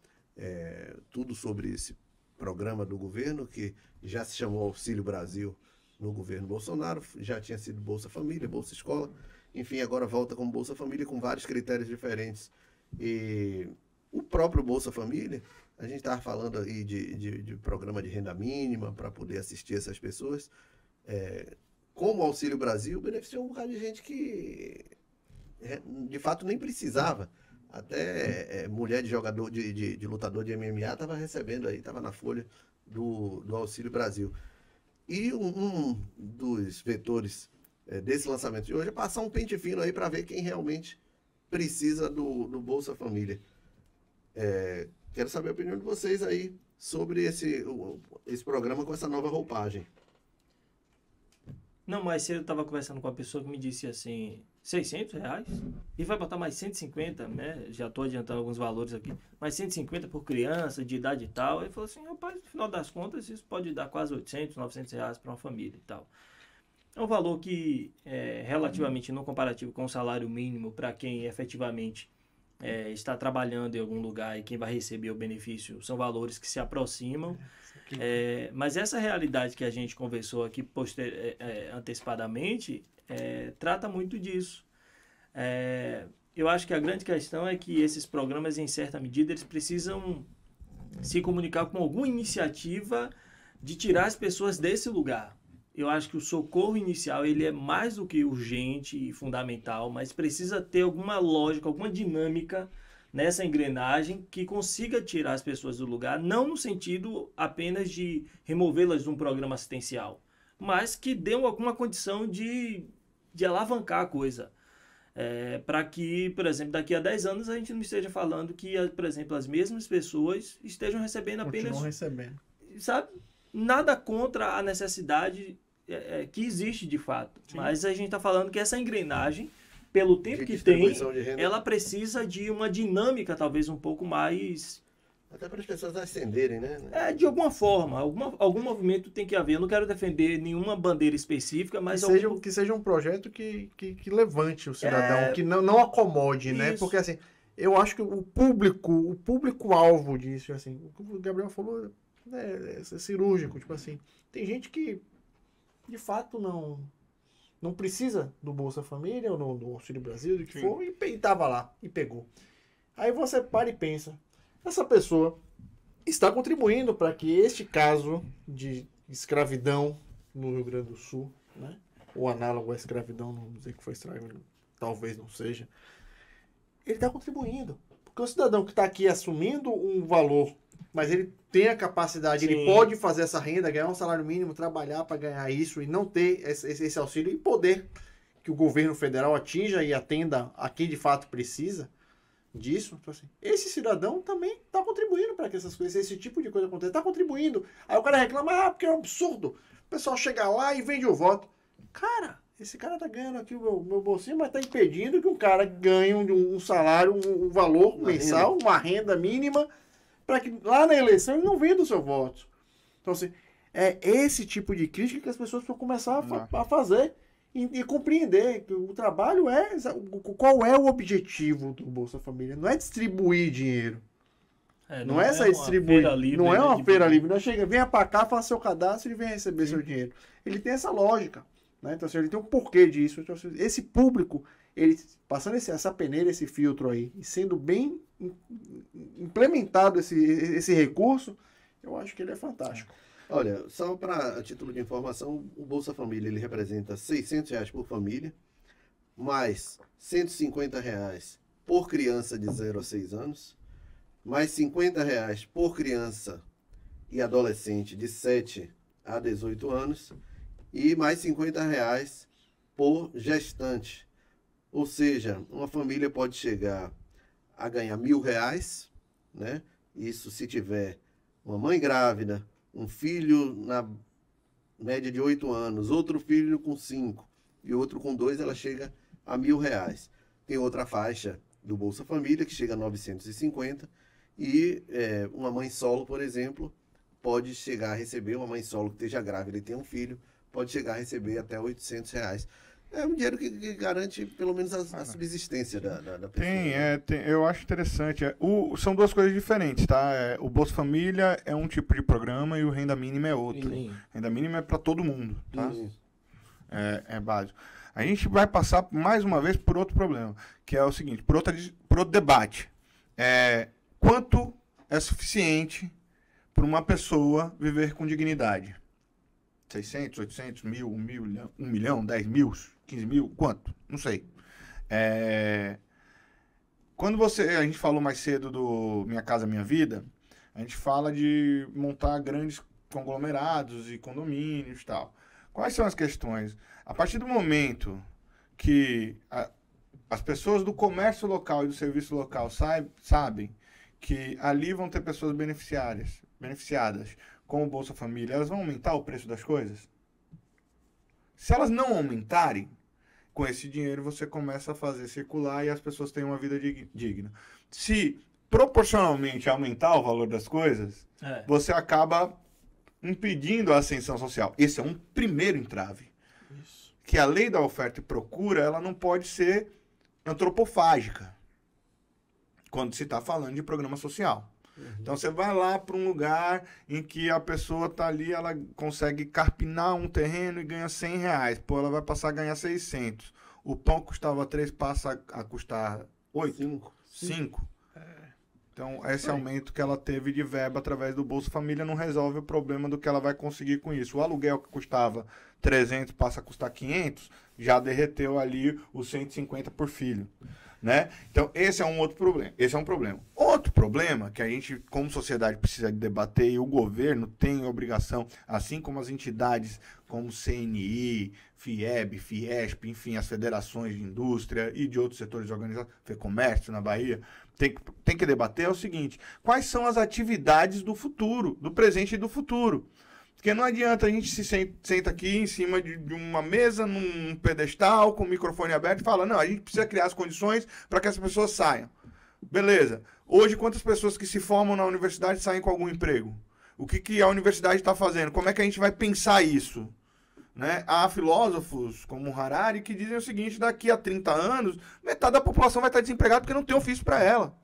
tudo sobre esse programa do governo, que já se chamou Auxílio Brasil no governo Bolsonaro, já tinha sido Bolsa Família, Bolsa Escola, enfim, agora volta como Bolsa Família com vários critérios diferentes. E o próprio Bolsa Família, a gente estava falando aí de programa de renda mínima para poder assistir essas pessoas. Como o Auxílio Brasil beneficiou um bocado de gente que de fato nem precisava. Até mulher de jogador, de lutador de MMA estava recebendo aí, estava na folha do Auxílio Brasil. E um dos vetores desse lançamento de hoje é passar um pente fino aí para ver quem realmente precisa do Bolsa Família. Quero saber a opinião de vocês aí sobre esse programa com essa nova roupagem. Não, mas eu estava conversando com uma pessoa que me disse assim, R$600? E vai botar mais 150, né? Já estou adiantando alguns valores aqui. Mais 150 por criança, de idade e tal. Ele falou assim, rapaz, no final das contas, isso pode dar quase R$800, R$900 para uma família e tal. É um valor que, relativamente não comparativo com o salário mínimo para quem efetivamente está trabalhando em algum lugar e quem vai receber o benefício, são valores que se aproximam. Mas essa realidade que a gente conversou aqui antecipadamente trata muito disso. Eu acho que a grande questão é que esses programas, em certa medida, eles precisam se comunicar com alguma iniciativa de tirar as pessoas desse lugar. Eu acho que o socorro inicial ele é mais do que urgente e fundamental, mas precisa ter alguma lógica, alguma dinâmica nessa engrenagem que consiga tirar as pessoas do lugar, não no sentido apenas de removê-las de um programa assistencial, mas que dê alguma condição de alavancar a coisa. Para que, por exemplo, daqui a 10 anos a gente não esteja falando que, por exemplo, as mesmas pessoas estejam recebendo apenas... Continuam recebendo. Sabe? Nada contra a necessidade que existe de fato. Sim. Mas a gente está falando que essa engrenagem, pelo tempo que tem, ela precisa de uma dinâmica talvez um pouco mais... Até para as pessoas ascenderem, né? De alguma forma, algum movimento tem que haver. Eu não quero defender nenhuma bandeira específica, mas... Que seja um projeto que levante o cidadão, que não acomode, isso. Né? Porque assim, eu acho que o público-alvo disso, assim, o que o Gabriel falou é cirúrgico, tipo assim, tem gente que de fato não precisa do Bolsa Família ou do Auxílio Brasil, do que for, e estava lá, e pegou. Aí você para e pensa, essa pessoa está contribuindo para que este caso de escravidão no Rio Grande do Sul, né, ou análogo à escravidão, não dizer que foi escravidão, talvez não seja, ele está contribuindo. Porque o cidadão que está aqui assumindo um valor, mas ele tem a capacidade, ele pode fazer essa renda, ganhar um salário mínimo, trabalhar para ganhar isso e não ter esse auxílio e poder que o governo federal atinja e atenda a quem de fato precisa disso. Então, assim, esse cidadão também está contribuindo para que essas coisas, esse tipo de coisa aconteça. Está contribuindo. Aí o cara reclama, porque é um absurdo. O pessoal chega lá e vende o voto. Cara, esse cara tá ganhando aqui o meu bolsinho, mas tá impedindo que um cara ganhe um salário, um valor mensal, uma renda mínima, para que lá na eleição ele não venda o seu voto. Então, assim, é esse tipo de crítica que as pessoas precisam começar a fazer e compreender que o trabalho qual é o objetivo do Bolsa Família? Não é distribuir dinheiro. Não é essa distribuir. Não é uma feira livre. Não chega, venha para cá, faça seu cadastro e venha receber seu dinheiro. Ele tem essa lógica. Né? Então, assim, ele tem um porquê disso. Então, assim, esse público, ele passando essa peneira, esse filtro aí, e sendo bem implementado esse recurso, eu acho que ele é fantástico. Olha, só para título de informação, o Bolsa Família ele representa R$600 por família, mais R$150 por criança de 0 a 6 anos, mais R$50 por criança e adolescente de 7 a 18 anos e mais R$50 por gestante. Ou seja, uma família pode chegar a ganhar R$1.000, né? Isso se tiver uma mãe grávida, um filho na média de 8 anos, outro filho com 5 e outro com 2, ela chega a R$1.000. Tem outra faixa do Bolsa Família que chega a 950 e uma mãe solo, por exemplo, pode chegar a receber, uma mãe solo que esteja grávida e tem um filho, pode chegar a receber até R$800. É um dinheiro que garante pelo menos a subsistência da pessoa. Eu acho interessante. São duas coisas diferentes, tá? O Bolsa Família é um tipo de programa e o Renda Mínima é outro. Renda Mínima é para todo mundo, tá? É básico. A gente vai passar mais uma vez por outro problema, que é o seguinte, por outro debate. Quanto é suficiente para uma pessoa viver com dignidade? 600, 800, 1.000, 1 milhão, 10 mil, 15 mil, quanto? Não sei. Quando a gente falou mais cedo do Minha Casa Minha Vida, a gente fala de montar grandes conglomerados e condomínios e tal. Quais são as questões? A partir do momento que as pessoas do comércio local e do serviço local sabem que ali vão ter pessoas beneficiadas com o Bolsa Família, elas vão aumentar o preço das coisas? Se elas não aumentarem, com esse dinheiro você começa a fazer circular e as pessoas têm uma vida digna. Se proporcionalmente aumentar o valor das coisas, você acaba impedindo a ascensão social. Esse é um primeiro entrave. Isso. Que a lei da oferta e procura, ela não pode ser antropofágica quando se está falando de programa social. Então você vai lá para um lugar em que a pessoa está ali, ela consegue carpinar um terreno e ganha R$100. Pô, ela vai passar a ganhar 600. O pão custava 3, passa a custar 8? 5. Então esse aumento que ela teve de verba através do Bolsa Família não resolve o problema do que ela vai conseguir com isso. O aluguel que custava 300 passa a custar 500, já derreteu ali os 150 por filho. Né? Então, esse é um outro problema. Esse é um problema. Outro problema que a gente, como sociedade, precisa debater, e o governo tem obrigação, assim como as entidades como CNI, FIEB, Fiesp, enfim, as federações de indústria e de outros setores organizados, FEComércio na Bahia, tem que debater é o seguinte: quais são as atividades do futuro, do presente e do futuro? Porque não adianta a gente se senta aqui em cima de uma mesa, num pedestal, com o microfone aberto e fala, não, a gente precisa criar as condições para que as pessoas saiam. Beleza. Hoje, quantas pessoas que se formam na universidade saem com algum emprego? O que a universidade está fazendo? Como é que a gente vai pensar isso? Né? Há filósofos como Harari que dizem o seguinte: daqui a 30 anos, metade da população vai estar desempregada porque não tem ofício para ela.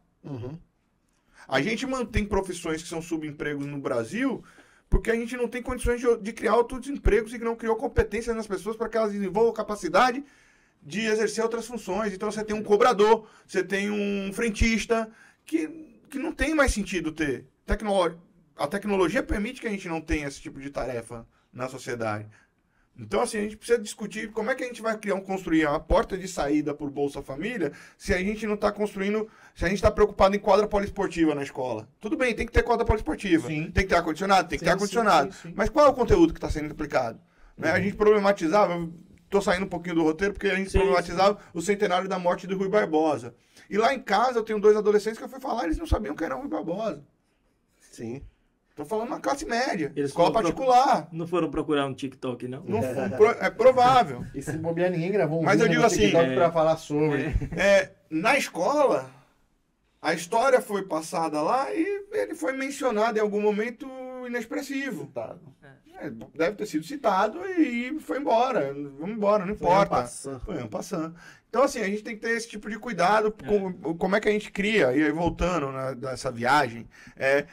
A gente mantém profissões que são subempregos no Brasil porque a gente não tem condições de criar outros empregos e que não criou competência nas pessoas para que elas desenvolvam capacidade de exercer outras funções. Então você tem um cobrador, você tem um frentista, que não tem mais sentido ter. A tecnologia permite que a gente não tenha esse tipo de tarefa na sociedade. Então, assim, a gente precisa discutir como é que a gente vai construir uma porta de saída por Bolsa Família se a gente não está construindo, se a gente está preocupado em quadra poliesportiva na escola. Tudo bem, tem que ter quadra poliesportiva. Sim. Tem que ter ar-condicionado? Tem que ter ar-condicionado. Sim. Mas qual é o conteúdo que está sendo aplicado? Né? A gente problematizava, estou saindo um pouquinho do roteiro, porque a gente problematizava o centenário da morte do Rui Barbosa. E lá em casa eu tenho 2 adolescentes que eu fui falar, eles não sabiam quem era o Rui Barbosa. Sim. Tô falando na classe média, escola particular. Não foram procurar um TikTok, não? É provável. E se bobear, ninguém gravou um vídeo no TikTok para falar sobre. Na escola, a história foi passada lá e ele foi mencionado em algum momento inexpressivo. Deve ter sido citado e foi embora. Vamos embora, não importa. Foi passando. Então, assim, a gente tem que ter esse tipo de cuidado com como é que a gente cria, e aí voltando dessa viagem,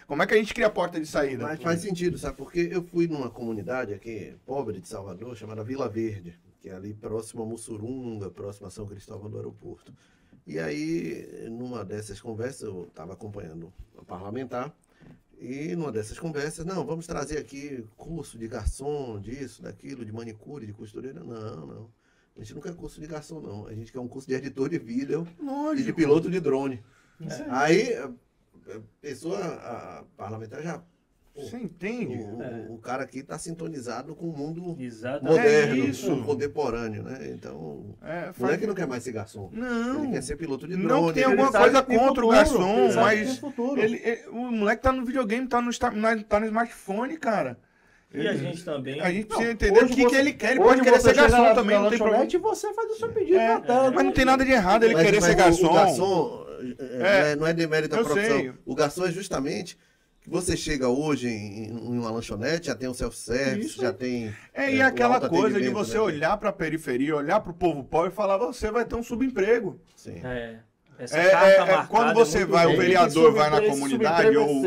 como é que a gente cria a porta de saída. Mas faz sentido, sabe? Porque eu fui numa comunidade aqui, pobre de Salvador, chamada Vila Verde, que é ali próximo a Mussurunga, próximo a São Cristóvão do Aeroporto. E aí, numa dessas conversas, eu estava acompanhando a parlamentar, e numa dessas conversas, não, vamos trazer aqui curso de garçom, disso, daquilo, de manicure, de costureira. Não. A gente não quer curso de garçom, não. A gente quer um curso de editor de vídeo e de piloto de drone. Aí, a parlamentar já... Você entende? O cara aqui está sintonizado com o mundo moderno, com o contemporâneo, né? Então, não é que não quer mais ser garçom. Não. Ele quer ser piloto de drone. Não tem alguma coisa contra o garçom, mas o moleque tá no videogame, tá no smartphone, cara. E a gente também... A gente precisa entender o que ele quer. Ele pode querer ser garçom também, não tem problema. E você faz o seu pedido na tela. Mas não tem nada de errado ele querer ser garçom. O garçom não é demérito da profissão. Sei. O garçom é justamente... Você chega hoje em uma lanchonete, já tem um self-service, já tem... E aquela coisa de você olhar para a periferia, olhar para o povo pobre e falar, você vai ter um subemprego. Sim. Quando você vai, o vereador vai na comunidade, ou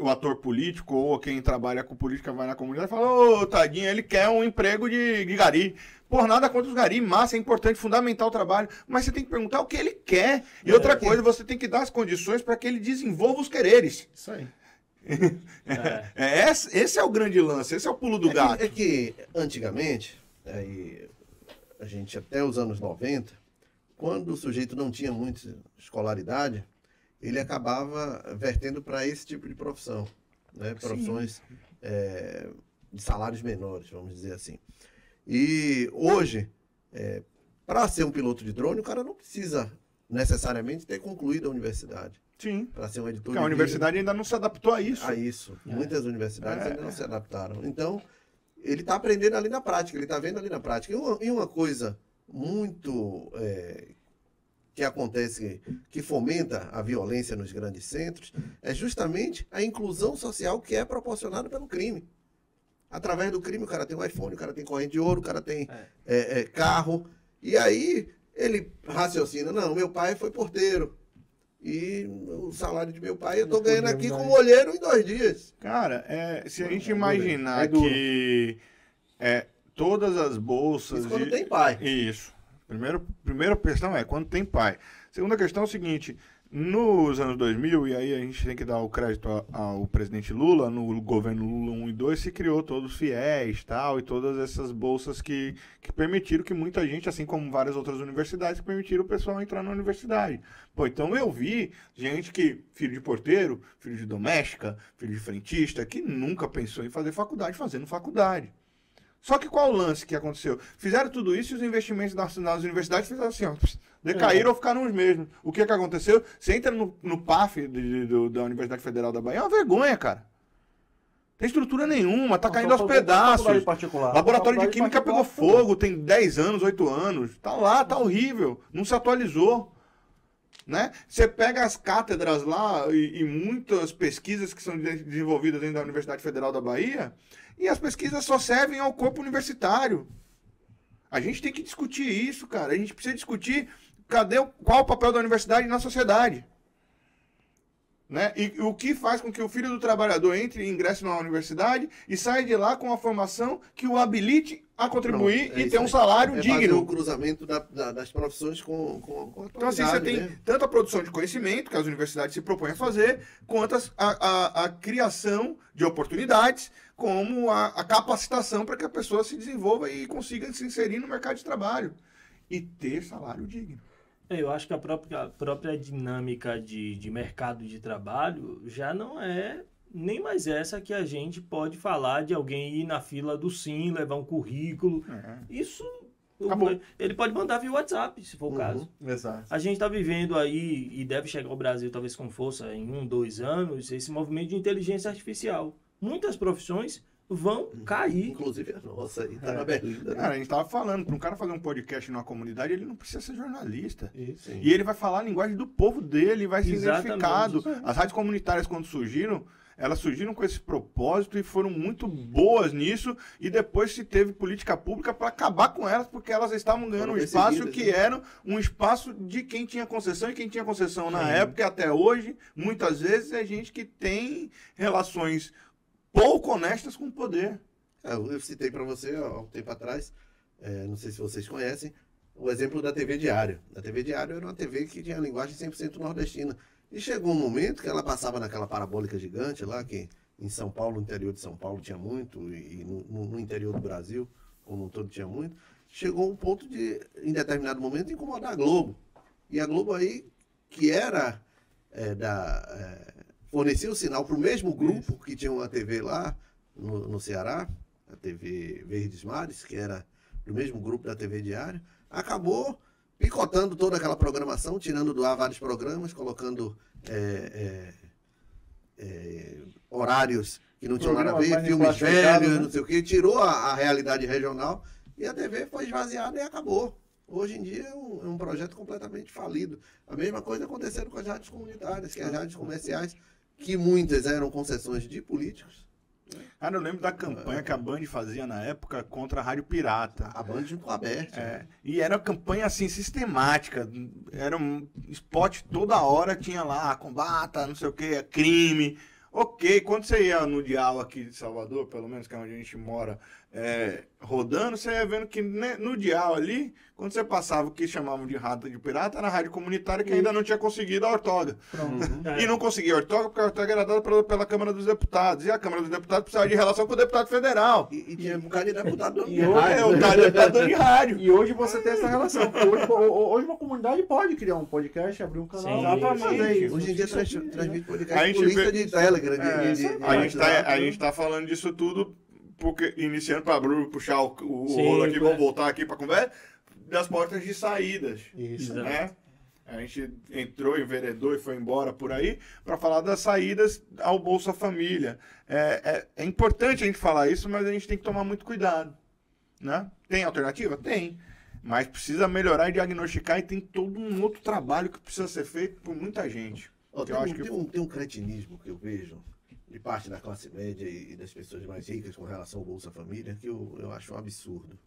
o ator político, ou quem trabalha com política vai na comunidade e fala, tadinho, ele quer um emprego de gari. Por nada contra os gari, massa, é importante, fundamental o trabalho, mas você tem que perguntar o que ele quer. E outra coisa, você tem que dar as condições para que ele desenvolva os quereres. Isso aí. Esse é o grande lance, esse é o pulo do gato. É que antigamente, a gente até os anos 90, quando o sujeito não tinha muita escolaridade, ele acabava vertendo para esse tipo de profissão, né? Profissões de salários menores, vamos dizer assim. E hoje, para ser um piloto de drone, o cara não precisa necessariamente ter concluído a universidade. Sim. Para ser um editor. Porque a universidade ainda não se adaptou a isso. Muitas universidades ainda não se adaptaram. Então, ele está aprendendo ali na prática, ele está vendo ali na prática. E uma coisa muito que acontece, que fomenta a violência nos grandes centros, é justamente a inclusão social que é proporcionada pelo crime. Através do crime, o cara tem um iPhone, o cara tem corrente de ouro, o cara tem carro. E aí, ele raciocina, não, meu pai foi porteiro. E o salário de meu pai eu tô ganhando aqui como olheiro em 2 dias. Cara, se a gente imaginar que todas as bolsas... Isso quando tem pai. Isso. Primeira questão quando tem pai. Segunda questão é o seguinte, nos anos 2000, e aí a gente tem que dar o crédito ao presidente Lula, no governo Lula 1 e 2, se criou todos os fiéis tal, e todas essas bolsas que permitiram que muita gente, assim como várias outras universidades, permitiram o pessoal entrar na universidade. Então eu vi gente filho de porteiro, filho de doméstica, filho de frentista, que nunca pensou em fazer faculdade, fazendo faculdade. Só que qual o lance que aconteceu? Fizeram tudo isso e os investimentos nas universidades fizeram assim, decaíram ou ficaram os mesmos. O que aconteceu? Você entra no PAF da Universidade Federal da Bahia, é uma vergonha, cara. Não tem estrutura nenhuma, tá caindo aos pedaços. Laboratório de Química pegou fogo, tem 10 anos, 8 anos. Tá lá, tá horrível. Não se atualizou. Né? Você pega as cátedras lá e muitas pesquisas que são desenvolvidas dentro da Universidade Federal da Bahia, e as pesquisas só servem ao corpo universitário. A gente tem que discutir isso, cara. A gente precisa discutir qual o papel da universidade na sociedade. Né? E o que faz com que o filho do trabalhador entre e ingresse na universidade e saia de lá com uma formação que o habilite a contribuir e ter um salário digno. Fazer o cruzamento das profissões com a Então, assim, você tem tanto a produção de conhecimento, que as universidades se propõem a fazer, quanto a criação de oportunidades, como a capacitação para que a pessoa se desenvolva e consiga se inserir no mercado de trabalho e ter salário digno. Eu acho que a própria dinâmica de mercado de trabalho já não é nem mais essa que a gente pode falar de alguém ir na fila do SIM, levar um currículo. Isso, ele pode mandar via WhatsApp, se for o caso. Exato. A gente está vivendo aí, e deve chegar ao Brasil talvez com força em 1, 2 anos, esse movimento de inteligência artificial. Muitas profissões vão cair. Inclusive a nossa, aí tá na Berlinda. Cara, a gente tava falando, para um cara fazer um podcast numa comunidade, ele não precisa ser jornalista. Isso, e ele vai falar a linguagem do povo dele, vai ser identificado. As rádios comunitárias, quando surgiram, elas surgiram com esse propósito e foram muito boas nisso, e depois se teve política pública para acabar com elas, porque elas estavam ganhando um espaço que era um espaço de quem tinha concessão, e quem tinha concessão na época e até hoje, muitas vezes é gente que tem relações pouco honestas com o poder. Eu citei para você há um tempo atrás, não sei se vocês conhecem, o exemplo da TV Diário. A TV Diário era uma TV que tinha linguagem 100% nordestina. E chegou um momento que ela passava naquela parabólica gigante lá, que em São Paulo, no interior de São Paulo tinha muito, e no interior do Brasil, como um todo, tinha muito. Chegou um ponto de, em determinado momento, incomodar a Globo. E a Globo aí, que era fornecia o sinal para o mesmo grupo que tinha uma TV lá no Ceará, a TV Verdes Mares, que era do mesmo grupo da TV Diário, acabou picotando toda aquela programação, tirando do ar vários programas, colocando horários que não tinham nada a ver, filmes velhos, não sei o quê, tirou a realidade regional e a TV foi esvaziada e acabou. Hoje em dia é um projeto completamente falido. A mesma coisa acontecendo com as rádios comunitárias, que as rádios comerciais, que muitas eram concessões de políticos. Eu lembro da campanha que a Band fazia na época contra a Rádio Pirata. A Band junto com a Bert. E era uma campanha assim, sistemática. Era um spot toda hora, tinha lá, combata, não sei o que, crime. Ok, quando você ia no dial aqui de Salvador, pelo menos que é onde a gente mora, rodando, você ia vendo que no dial ali, quando você passava o que chamavam de rádio de pirata, era a rádio comunitária que ainda não tinha conseguido a ortoga. E não conseguia a ortoga porque a ortoga era dada pela Câmara dos Deputados. E a Câmara dos Deputados precisava de relação com o deputado federal. E tinha um bocado de deputado de rádio. E hoje você tem essa relação. Hoje uma comunidade pode criar um podcast, abrir um canal. Sim, exatamente. Hoje em dia transmite podcast por lista de Telegram. A gente tá falando disso tudo porque, iniciando para Bruno puxar o rolo aqui, vamos voltar aqui para conversa, das portas de saídas. Isso. Né? A gente entrou, enveredou e foi embora por aí para falar das saídas ao Bolsa Família. É importante a gente falar isso, mas a gente tem que tomar muito cuidado. Né? Tem alternativa? Tem. Mas precisa melhorar e diagnosticar, e tem todo um outro trabalho que precisa ser feito por muita gente. Tem um cretinismo que eu vejo de parte da classe média e das pessoas mais ricas com relação ao Bolsa Família, que eu acho um absurdo.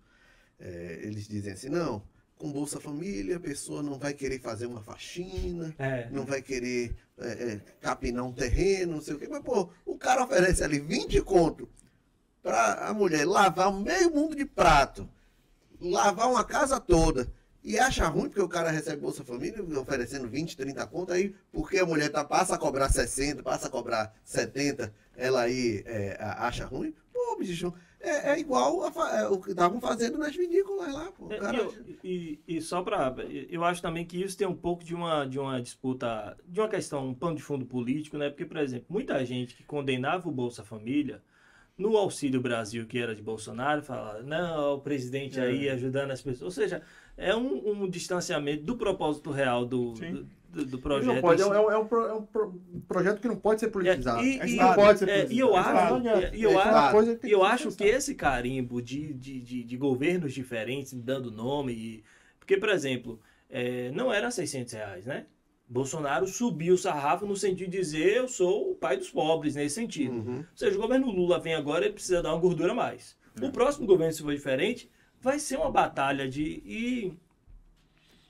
Eles dizem assim, não, com Bolsa Família a pessoa não vai querer fazer uma faxina, não vai querer capinar um terreno, não sei o quê. Mas, pô, o cara oferece ali 20 conto para a mulher lavar meio mundo de prato, lavar uma casa toda, e acha ruim porque o cara recebe Bolsa Família oferecendo 20, 30 conto, aí porque a mulher passa a cobrar 60, passa a cobrar 70, ela aí acha ruim. Pô, bicho, é igual o que estavam fazendo nas vinícolas lá. Pô, e só para... Eu acho também que isso tem um pouco de uma disputa, de uma questão, um pano de fundo político, né? Porque, por exemplo, muita gente que condenava o Bolsa Família, no Auxílio Brasil, que era de Bolsonaro, fala, não, o presidente aí ajudando as pessoas. Ou seja, é um distanciamento do propósito real do projeto. Não pode, é um projeto que não pode ser politizado. Não pode ser politizado. E eu acho que esse carimbo de governos diferentes, dando nome... Porque, por exemplo, não era R$600, né? Bolsonaro subiu o sarrafo no sentido de dizer eu sou o pai dos pobres, nesse sentido. Ou seja, o governo Lula vem agora, ele precisa dar uma gordura a mais. O próximo governo, se for diferente, vai ser uma batalha e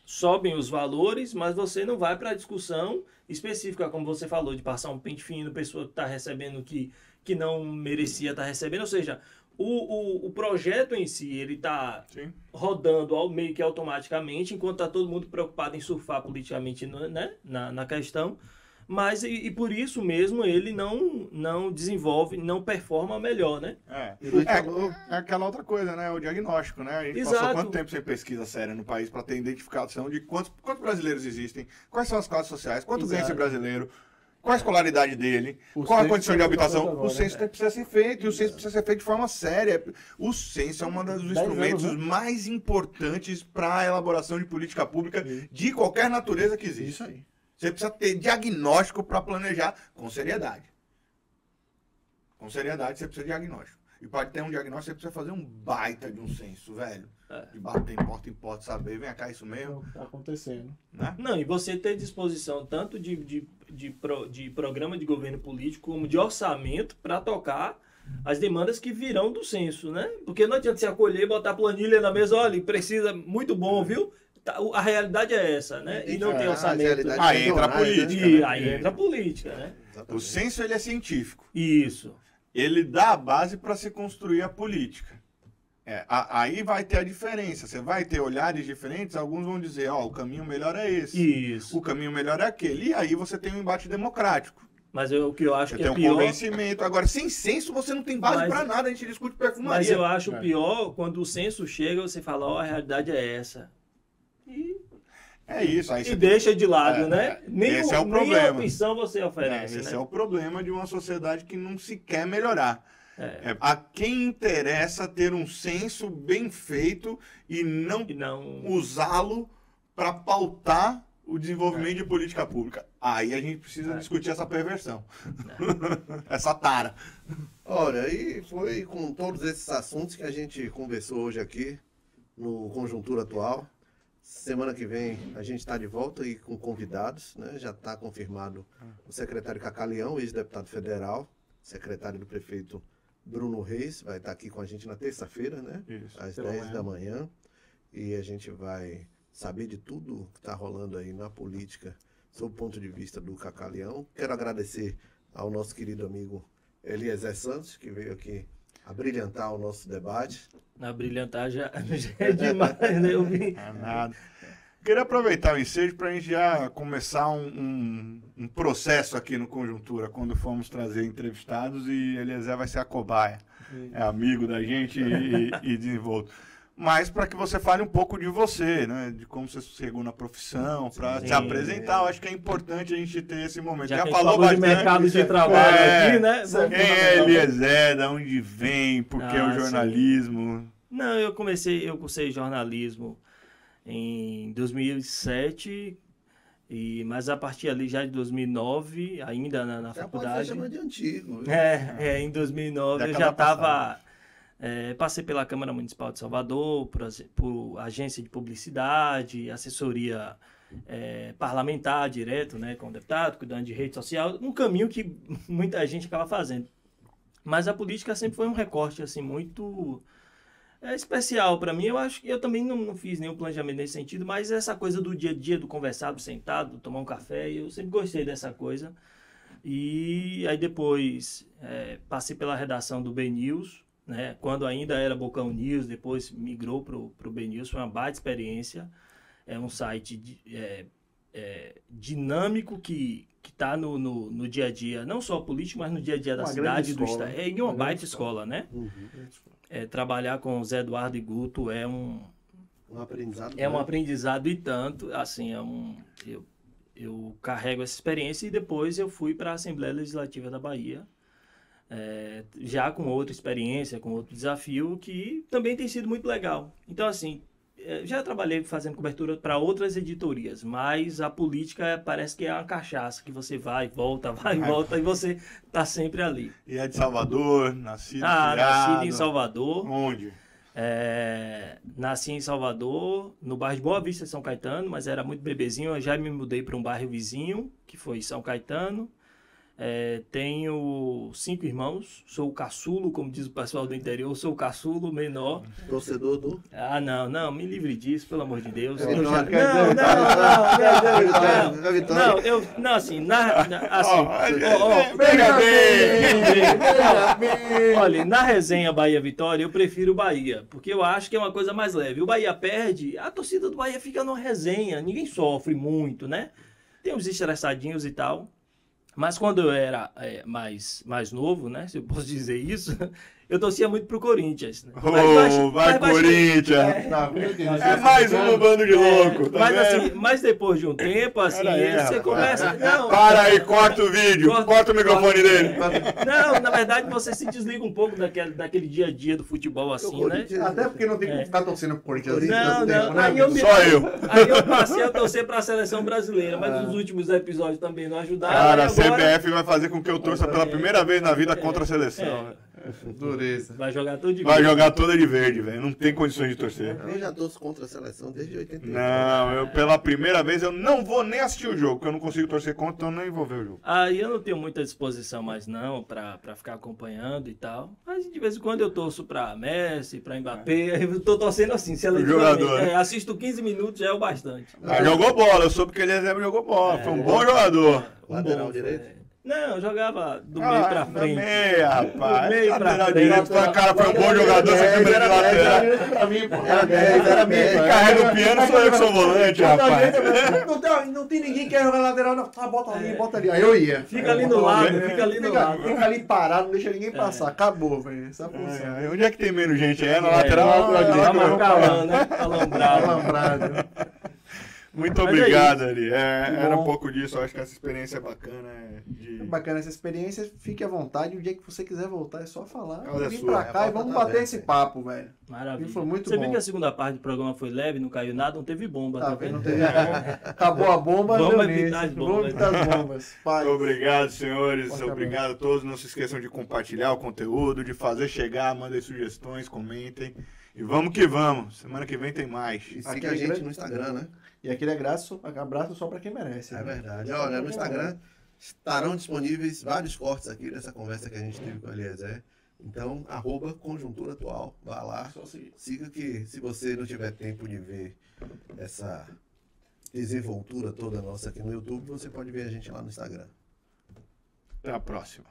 sobem os valores, mas você não vai para a discussão específica, como você falou, de passar um pente fino, pessoa que está recebendo que não merecia estar recebendo. Ou seja, o projeto em si, ele está rodando meio que automaticamente, enquanto está todo mundo preocupado em surfar politicamente, né, na questão, mas e por isso mesmo ele não desenvolve, não performa melhor, né? É aquela outra coisa, né? O diagnóstico, né? A gente passou quanto tempo sem pesquisa séria no país para ter identificação de quantos brasileiros existem, quais são as classes sociais, quanto ganha esse brasileiro, qual a escolaridade dele, qual a condição de habitação. O censo precisa ser feito, e o censo precisa ser feito de forma séria. O censo é um dos instrumentos mais importantes para a elaboração de política pública de qualquer natureza que existe. Isso aí. Você precisa ter diagnóstico para planejar com seriedade. Com seriedade você precisa de diagnóstico. E pode ter um diagnóstico, você precisa fazer um baita de um censo, velho. De bater em porta, saber, vem cá, isso mesmo. Tá acontecendo. Né? Não, e você ter disposição tanto de programa de governo político como de orçamento para tocar as demandas que virão do censo, né? Porque não adianta você acolher, botar a planilha na mesa, olha, precisa, muito bom, viu? A realidade é essa, né? E não tem orçamento. Aí entra a política. Né? Aí entra a política, né? O censo, ele é científico. Isso. Ele dá a base para se construir a política. Aí vai ter a diferença. Você vai ter olhares diferentes. Alguns vão dizer, o caminho melhor é esse. Isso. O caminho melhor é aquele. E aí você tem um embate democrático. Mas o que eu acho que é pior... Você tem um convencimento. Agora, sem censo, você não tem base para nada. A gente discute perfumaria. Mas eu acho pior quando o censo chega, você fala, a realidade é essa. E... É isso. Aí e deixa de lado, né? Esse é o problema. Nem a opção você oferece, Esse né? é o problema de uma sociedade que não se quer melhorar. A quem interessa ter um censo bem feito e não usá-lo para pautar o desenvolvimento de política pública. Aí a gente precisa discutir essa perversão. Essa tara. Olha, e foi com todos esses assuntos que a gente conversou hoje aqui no Conjuntura Atual. Semana que vem a gente está de volta e com convidados, né? Já está confirmado o secretário Cacá Leão, ex-deputado federal, secretário do prefeito Bruno Reis, vai estar aqui com a gente na terça-feira, né? Isso, às 10 da manhã. E a gente vai saber de tudo que está rolando aí na política, sob o ponto de vista do Cacá Leão. Quero agradecer ao nosso querido amigo Eliezer Santos, que veio aqui a brilhantar o nosso debate. Na brilhantar já é demais, né? Eu vi. É nada. Queria aproveitar o ensejo para a gente já começar um processo aqui no Conjuntura, quando formos trazer entrevistados, e Eliezer vai ser a cobaia. É amigo da gente e desenvolto. Mas para que você fale um pouco de você, né? De como você chegou na profissão, para se apresentar. Eu acho que é importante a gente ter esse momento. Já falou bastante de mercado de trabalho aqui, né? Quem é Eliezer, de onde vem, por que o jornalismo? Não, eu cursei jornalismo em 2007, mas a partir ali já de 2009, ainda na faculdade. Você chama de antigo. Em 2009 eu já estava... passei pela Câmara Municipal de Salvador, por agência de publicidade, assessoria parlamentar direto, né, com o deputado, cuidando de rede social, um caminho que muita gente acaba fazendo. Mas a política sempre foi um recorte assim, muito especial para mim. Eu acho que eu também não fiz nenhum planejamento nesse sentido, mas essa coisa do dia a dia, do conversar, do sentado, tomar um café, eu sempre gostei dessa coisa. E aí depois passei pela redação do BNews, né? Quando ainda era Bocão News, depois migrou para o BNews, foi uma baita experiência. É um site dinâmico que está no dia a dia, não só político, mas no dia a dia da cidade, do estado. É uma baita escola, né? Uhum. Trabalhar com o Zé Eduardo e Guto é um aprendizado. É um aprendizado e tanto, assim, eu carrego essa experiência e depois eu fui para a Assembleia Legislativa da Bahia, já com outra experiência, com outro desafio, que também tem sido muito legal. Então, assim, já trabalhei fazendo cobertura para outras editorias, mas a política parece que é uma cachaça, que você vai e volta e você está sempre ali. E é de Salvador, nascido em Salvador. Onde? Nasci em Salvador, no bairro de Boa Vista, São Caetano, mas era muito bebezinho, eu já me mudei para um bairro vizinho, que foi São Caetano. Tenho 5 irmãos, sou o caçulo, como diz o pessoal do interior, sou o caçulo menor. Torcedor do? Não, me livre disso, pelo amor de Deus. Olha, na resenha Bahia-Vitória, eu prefiro o Bahia, porque eu acho que é uma coisa mais leve. O Bahia perde, a torcida do Bahia fica numa resenha, ninguém sofre muito, né? Tem uns estressadinhos e tal. Mas quando eu era mais novo, né, se eu posso dizer isso, eu torcia muito pro Corinthians. Né? Vai Corinthians! É mais um no bando de louco. Tá mas depois de um tempo, assim, você começa... Não, para aí, corta o vídeo, corta o microfone dele. Não, na verdade, você se desliga um pouco daquele dia a dia do futebol, assim, né? Até porque não tem como ficar torcendo pro Corinthians. Aí eu passei a torcer pra seleção brasileira, mas os últimos episódios também não ajudaram. Cara, a CBF vai fazer com que eu torça pela primeira vez na vida contra a seleção. Dureza. Vai jogar todo de verde. Vai jogar toda de verde, velho. Não tem condições de torcer. Eu já torço contra a seleção desde 88. Não, eu pela primeira vez eu não vou nem assistir o jogo, porque eu não consigo torcer contra, então eu nem vou ver o jogo. Aí eu não tenho muita disposição mais não pra ficar acompanhando e tal. Mas de vez em quando eu torço pra Messi, pra Mbappé. Eu tô torcendo assim, jogador, né? Assisto 15 minutos já é o bastante. Mas jogou bola, eu soube que ele jogou bola. Foi um bom jogador. Lateral direito? Não, eu jogava do meio pra frente. Meio, rapaz. Do meio pra frente. Direito, cara, foi um bom jogador, você câmera de lateral. Pra mim, pô. Era mim. Quem carrega o piano sou eu que sou volante, rapaz. Não tem ninguém que quer jogar lateral, não. Ah, bota ali, bota ali. Aí eu ia. Fica ali no lado, fica ali no lado. Fica ali parado, não deixa ninguém passar. Acabou, velho. Essa função. Onde é que tem menos gente? É na lateral? Tá marcalando, né? Alambrado. Muito obrigado, Ari. Era um pouco disso. Eu acho que essa experiência é bacana. Bacana essa experiência. Fique à vontade. O dia que você quiser voltar, é só falar. Vim sua, pra cá e vamos bater esse papo, velho. Maravilha. Foi muito Você bom. viu que a segunda parte do programa foi leve, não caiu nada, não teve bomba. Tá vendo? Não teve bomba. Acabou a bomba. Vamos evitar as bombas. Vamos evitar as bombas. Muito obrigado, senhores. Obrigado a todos. Não se esqueçam de compartilhar o conteúdo, de fazer chegar, mandem sugestões, comentem. E vamos que vamos. Semana que vem tem mais. E siga a gente no Instagram, né? E aquele abraço só pra quem merece. É verdade. Olha, no Instagram estarão disponíveis vários cortes aqui dessa conversa que a gente teve com o Eliezer. Então, @Conjuntura Atual. Vá lá, siga que se você não tiver tempo de ver essa desenvoltura toda nossa aqui no YouTube, você pode ver a gente lá no Instagram. Até a próxima.